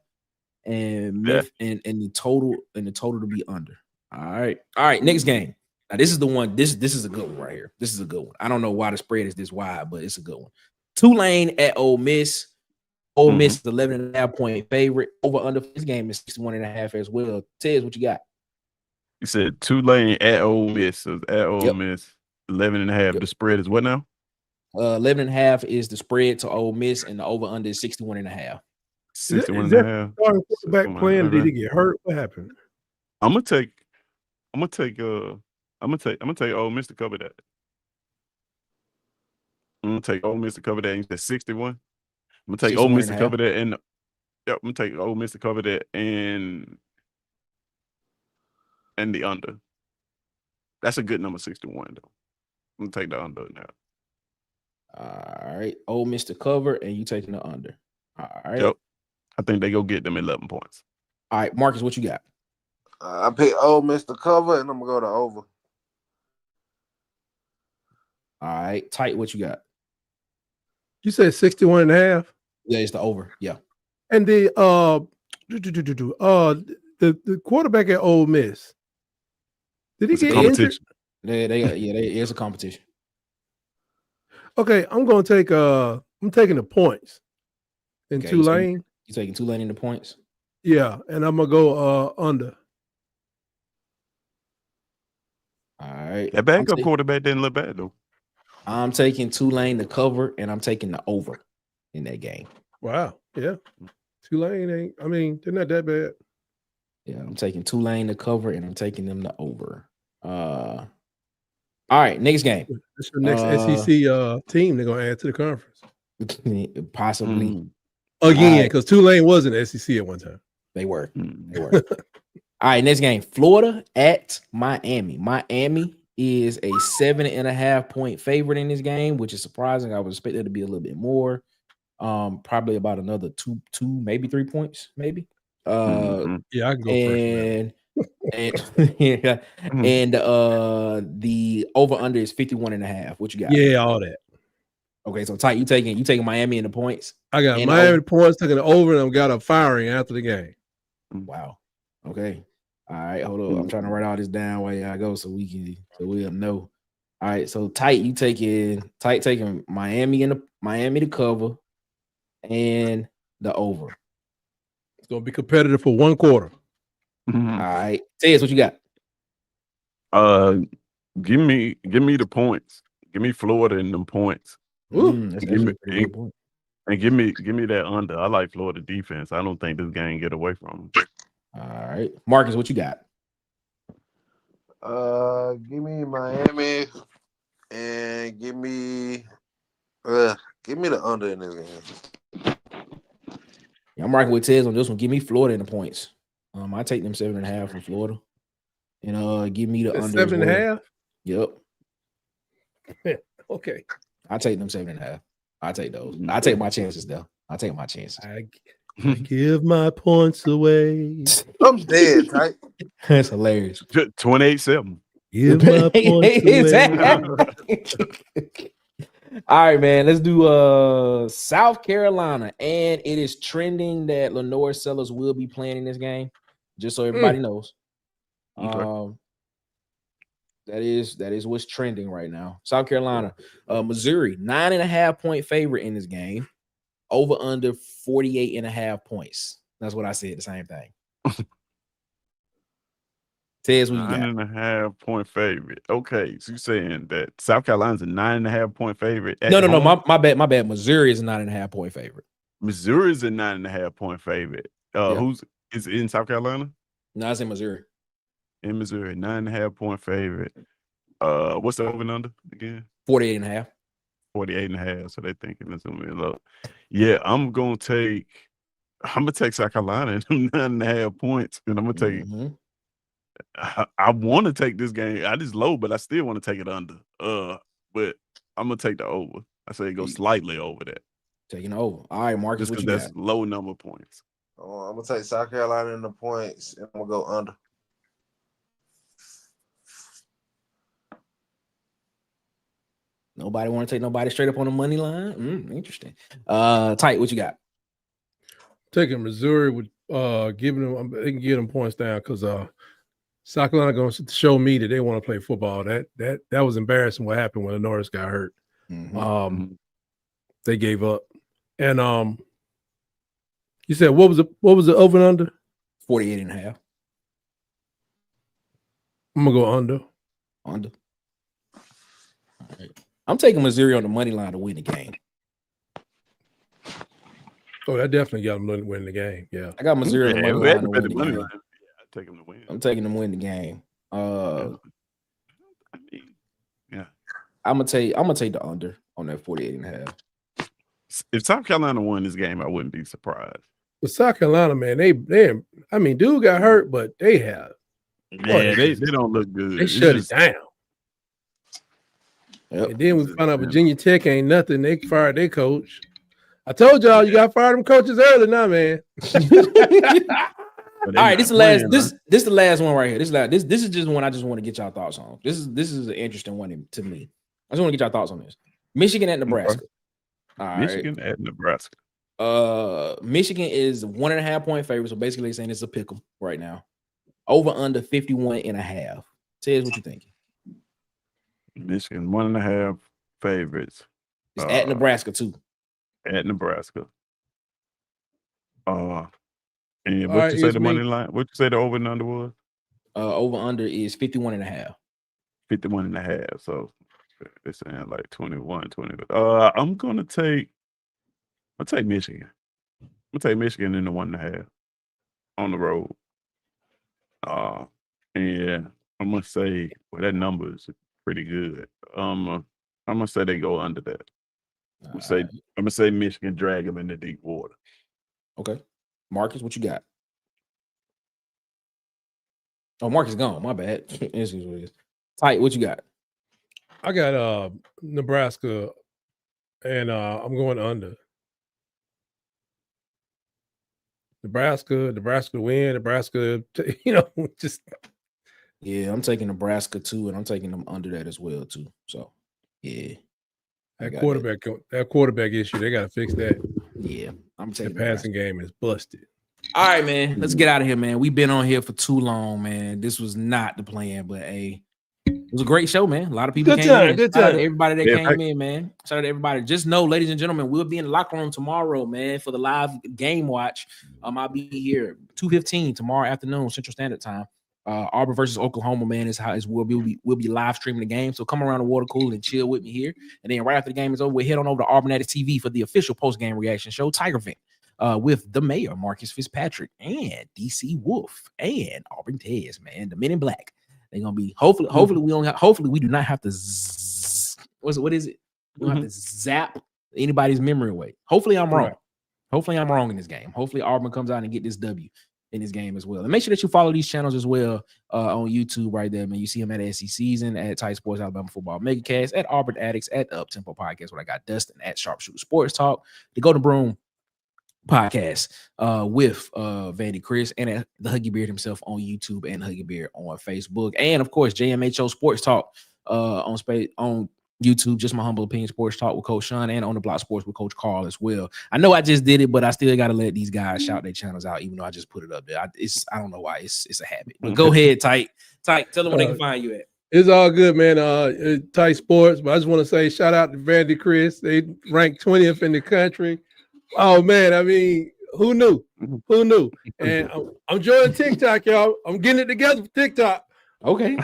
and and the total to be under. All right. Next game. Now this is the one. This is a good one right here. This is a good one. I don't know why the spread is this wide, but it's a good one. Tulane at Ole Miss. Ole Miss is 11.5 point favorite. Over under for this game is 61.5 as well. Tez, what you got? You said Tulane at Ole Miss. So at Ole Miss, 11.5. The spread is what now? 11.5 is the spread to Ole Miss, and the over under is 61.5. 61.5. Quarterback playing? Did he get hurt? What happened? I'm gonna take Ole Miss to cover that. I'm gonna take Ole Miss to cover that. You said 61. I'm gonna take Ole Miss to cover that, and I'm gonna take Ole Miss to cover that, and the under. That's a good number, 61 though. I'm gonna take the under now. All right, Ole Miss to cover, and you taking the under. All right. Yep. I think they go get them 11 points. All right, Marcus, what you got? I pick Ole Miss to cover, and I'm gonna go to over. All right, Tight, what you got? You said 61.5? Yeah, it's the over. Yeah. And the quarterback at Ole Miss, did he get injured? It's a competition. Okay, I'm taking the points in Tulane. You taking Tulane in the points? Yeah, and I'm gonna go under. All right. That backup quarterback didn't look bad though. I'm taking Tulane to cover, and I'm taking the over in that game. Wow. Yeah. Tulane they're not that bad. Yeah, I'm taking Tulane to cover, and I'm taking them to over. All All right, next game. That's your next SEC team they're gonna add to the conference. Possibly Again, because Tulane was an SEC at one time. They were. They were. All right, next game. Florida at Miami. Miami is a 7.5 point favorite in this game, which is surprising. I was expecting it to be a little bit more. Probably about another two, maybe 3 points, maybe. Yeah, I can go and yeah, and the over under is 51.5. What you got? Yeah, all that. Okay, so Ty, you taking Miami in the points? I got and Miami points taking it over, and I got a firing after the game. Wow. Okay. All right, hold on. I'm trying to write all this down while y'all go so we'll know. All right, so taking Miami to cover and the over. It's gonna be competitive for one quarter. All right, Tez, what you got? Give me the points. Give me Florida in them points. That's give me, actually a pretty good point. And give me that under. I like Florida defense. I don't think this game get away from them. All right, Marcus, what you got? Give me Miami and give me the under in this game. Yeah, I'm rocking with Tez on this one. Give me Florida in the points. I take them 7.5 from Florida. And give me the under 7.5. Yep. Okay. I take them 7.5. I take those. I take my chances though. I take my chances. I give my points away. I'm dead, right? That's hilarious. 28-7. Give my points away. All right, man. Let's do South Carolina. And it is trending that Lenore Sellers will be playing in this game. Just so everybody knows. Okay. That is what's trending right now. South Carolina, Missouri, 9.5 point favorite in this game. Over under 48.5 points. That's what I said. The same thing. Tez, what you got? 9.5 point favorite. Okay, so you're saying that South Carolina's a 9.5 point favorite? No. My bad. Missouri is a 9.5 point favorite. Missouri's a 9.5 point favorite. Who's is in South Carolina? No, it's in Missouri. In Missouri, 9.5 point favorite. What's the over and under again? 48.5. 48.5. So they're thinking it's gonna be low. Yeah, I'm gonna take South Carolina and 9.5 points, and I'm gonna take. I want to take this game. I just low, but I still want to take it under. But I'm gonna take the over. I say it goes slightly over that. Taking over. All right, Marcus, just what you that's got? low number points. I'm gonna take South Carolina in the points, and I'm gonna go under. Nobody want to take nobody straight up on the money line. Interesting. Tight, what you got? Taking Missouri with giving them, they can get them points down because South Carolina going to show me that they want to play football. That was embarrassing what happened when the Norris got hurt. They gave up. And you said what was the over and under? 48.5. I'm gonna go under. Under. All right. I'm taking Missouri on the money line to win the game. Oh, I definitely got them to win the game. Yeah, I got Missouri on the money line to win the game. Yeah, I take them to win. I'm taking them to win the game. Yeah. I'm gonna take the under on that 48.5. If South Carolina won this game, I wouldn't be surprised. But South Carolina, man, they I mean, dude got hurt, but they have. Yeah, they don't look good. They shut it down. Yep. And then we found out Virginia Tech ain't nothing. They fired their coach. I told y'all you got to fire them coaches early now, man. All right, this is the last one right here. This is just one I just want to get y'all thoughts on. This is an interesting one to me. I just want to get y'all thoughts on this. Michigan at Nebraska. All right. Michigan at Nebraska. Michigan is 1.5 point favorite, so basically they're saying it's a pick 'em right now. Over under 51.5. Tez, what you thinking? Michigan 1.5 favorites. It's at Nebraska too. At Nebraska. And what right, you say the ESB. money line? What you say the over and under was? Over under is 51.5. 51.5. So they're saying like 21, 20. I'll take Michigan. I'm gonna take Michigan in the 1.5 on the road. And I'm gonna say that number is pretty good. I'm gonna say they go under that. I'm All gonna say Michigan drag them into deep water. Okay. Marcus, what you got? Oh, Marcus gone. My bad. This is what it is. Tight, what you got? I got Nebraska, and I'm going under. Nebraska win. Nebraska, just Yeah, I'm taking Nebraska too, and I'm taking them under that as well too. So, yeah, that quarterback issue, they got to fix that. Yeah, I'm taking the passing game is busted. All right, man. Let's get out of here, man. We've been on here for too long, man. This was not the plan, but hey, it was a great show, man. A lot of people came in. Good Shout out time. to everybody that came in, man. Shout out to everybody. Just know, ladies and gentlemen, we'll be in the locker room tomorrow, man, for the live game watch. I'll be here 2:15 tomorrow afternoon, Central Standard Time. Auburn versus Oklahoma, man, we'll be live streaming the game. So come around the water cooler and chill with me here. And then right after the game is over, we'll head on over to Auburn TV for the official post-game reaction show, Tiger Vent, with the mayor, Marcus Fitzpatrick, and DC Wolf, and Auburn Tez, man, the Men in Black. They're gonna be hopefully we do not have to what is it? We don't have to zap anybody's memory away. Hopefully I'm wrong. Hopefully I'm wrong in this game. Hopefully Auburn comes out and get this W in this game as well. And make sure that you follow these channels as well on YouTube right there, man. You see them at SC Season, at Tight Sports, Alabama Football Megacast, at Auburn Addicts, at Up Tempo Podcast, where I got Dustin, at Sharpshooter Sports Talk, the Golden Broom Podcast with Vandy Chris, and at the Huggy Beard himself on YouTube and Huggy Beard on Facebook. And of course, JMHO Sports Talk on YouTube, Just My Humble Opinion Sports Talk with Coach Sean, and On the Block Sports with Coach Carl as well. I know I just did it, but I still got to let these guys shout their channels out, even though I just put it up there. I don't know why. It's a habit. But go ahead, Tight. Tell them where they can find you at. It's all good, man. Tight Sports, but I just want to say shout out to Vandy Chris. They ranked 20th in the country. Oh man, I mean, who knew? Who knew? And I'm joining TikTok, y'all. I'm getting it together for TikTok. Okay.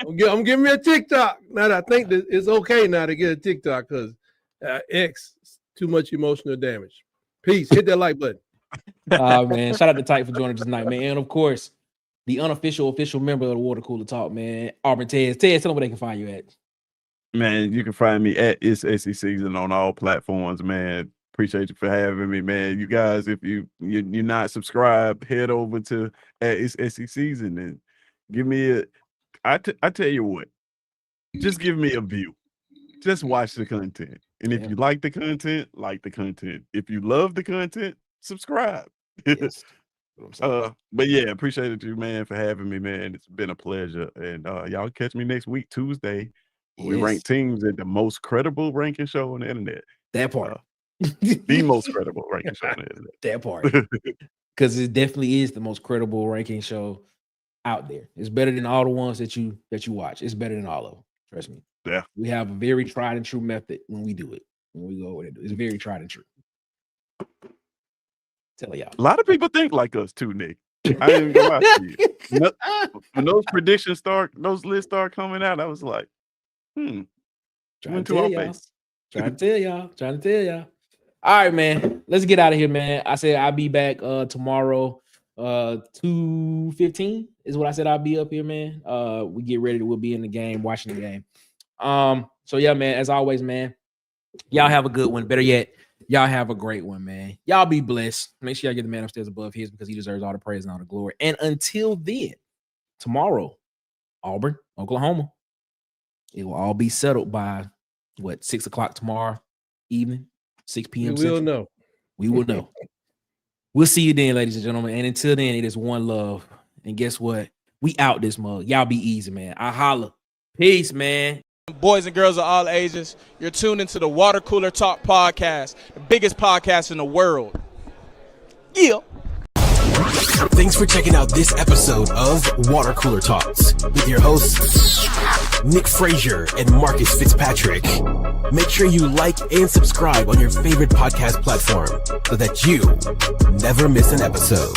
I'm giving me a TikTok. Now that I think that it's okay now to get a TikTok because X too much emotional damage. Peace. Hit that like button. Man. Shout out to Tight for joining us tonight, man. And of course, the official member of the Water Cooler Talk, man, Auburn Tez. Tell them where they can find you at. Man, you can find me at It's SC Season on all platforms, man. Appreciate you for having me, man. You guys, if you're not subscribed, head over to at It's SC Season and give me I tell you what, just give me a view. Just watch the content. And if you like the content, like the content. If you love the content, subscribe. Yes. But yeah, appreciate you, man, for having me, man. It's been a pleasure. And y'all catch me next week, Tuesday. We rank teams at the most credible ranking show on the internet. That part. The most credible ranking show on the internet. That part. Because it definitely is the most credible ranking show out there. It's better than all the ones that you watch. It's better than all of them. Trust me. Yeah. We have a very tried and true method when we do it. When we go over there, it's very tried and true. Tell y'all. A lot of people think like us too, Nick. I ain't gonna lie to you. When those predictions those lists start coming out, I was like, Trying to tell y'all. All right, man. Let's get out of here, man. I said I'll be back tomorrow. 2:15 is what I said. I'll be up here, man. We get ready. We'll be in the game, watching the game. So yeah, man, as always, man, y'all have a good one. Better yet, y'all have a great one, man. Y'all be blessed. Make sure y'all get the man upstairs above his because he deserves all the praise and all the glory. And until then, tomorrow, Auburn, Oklahoma. It will all be settled by 6 o'clock tomorrow evening, 6 p.m. We will know. We will know. We'll see you then, ladies and gentlemen. And until then, it is one love. And guess what? We out this mug. Y'all be easy, man. I holla. Peace, man. Boys and girls of all ages, you're tuned into the Water Cooler Talk podcast, the biggest podcast in the world. Yeah. Thanks for checking out this episode of Water Cooler Talks with your hosts, Nick Frazier and Marcus Fitzpatrick. Make sure you like and subscribe on your favorite podcast platform so that you never miss an episode.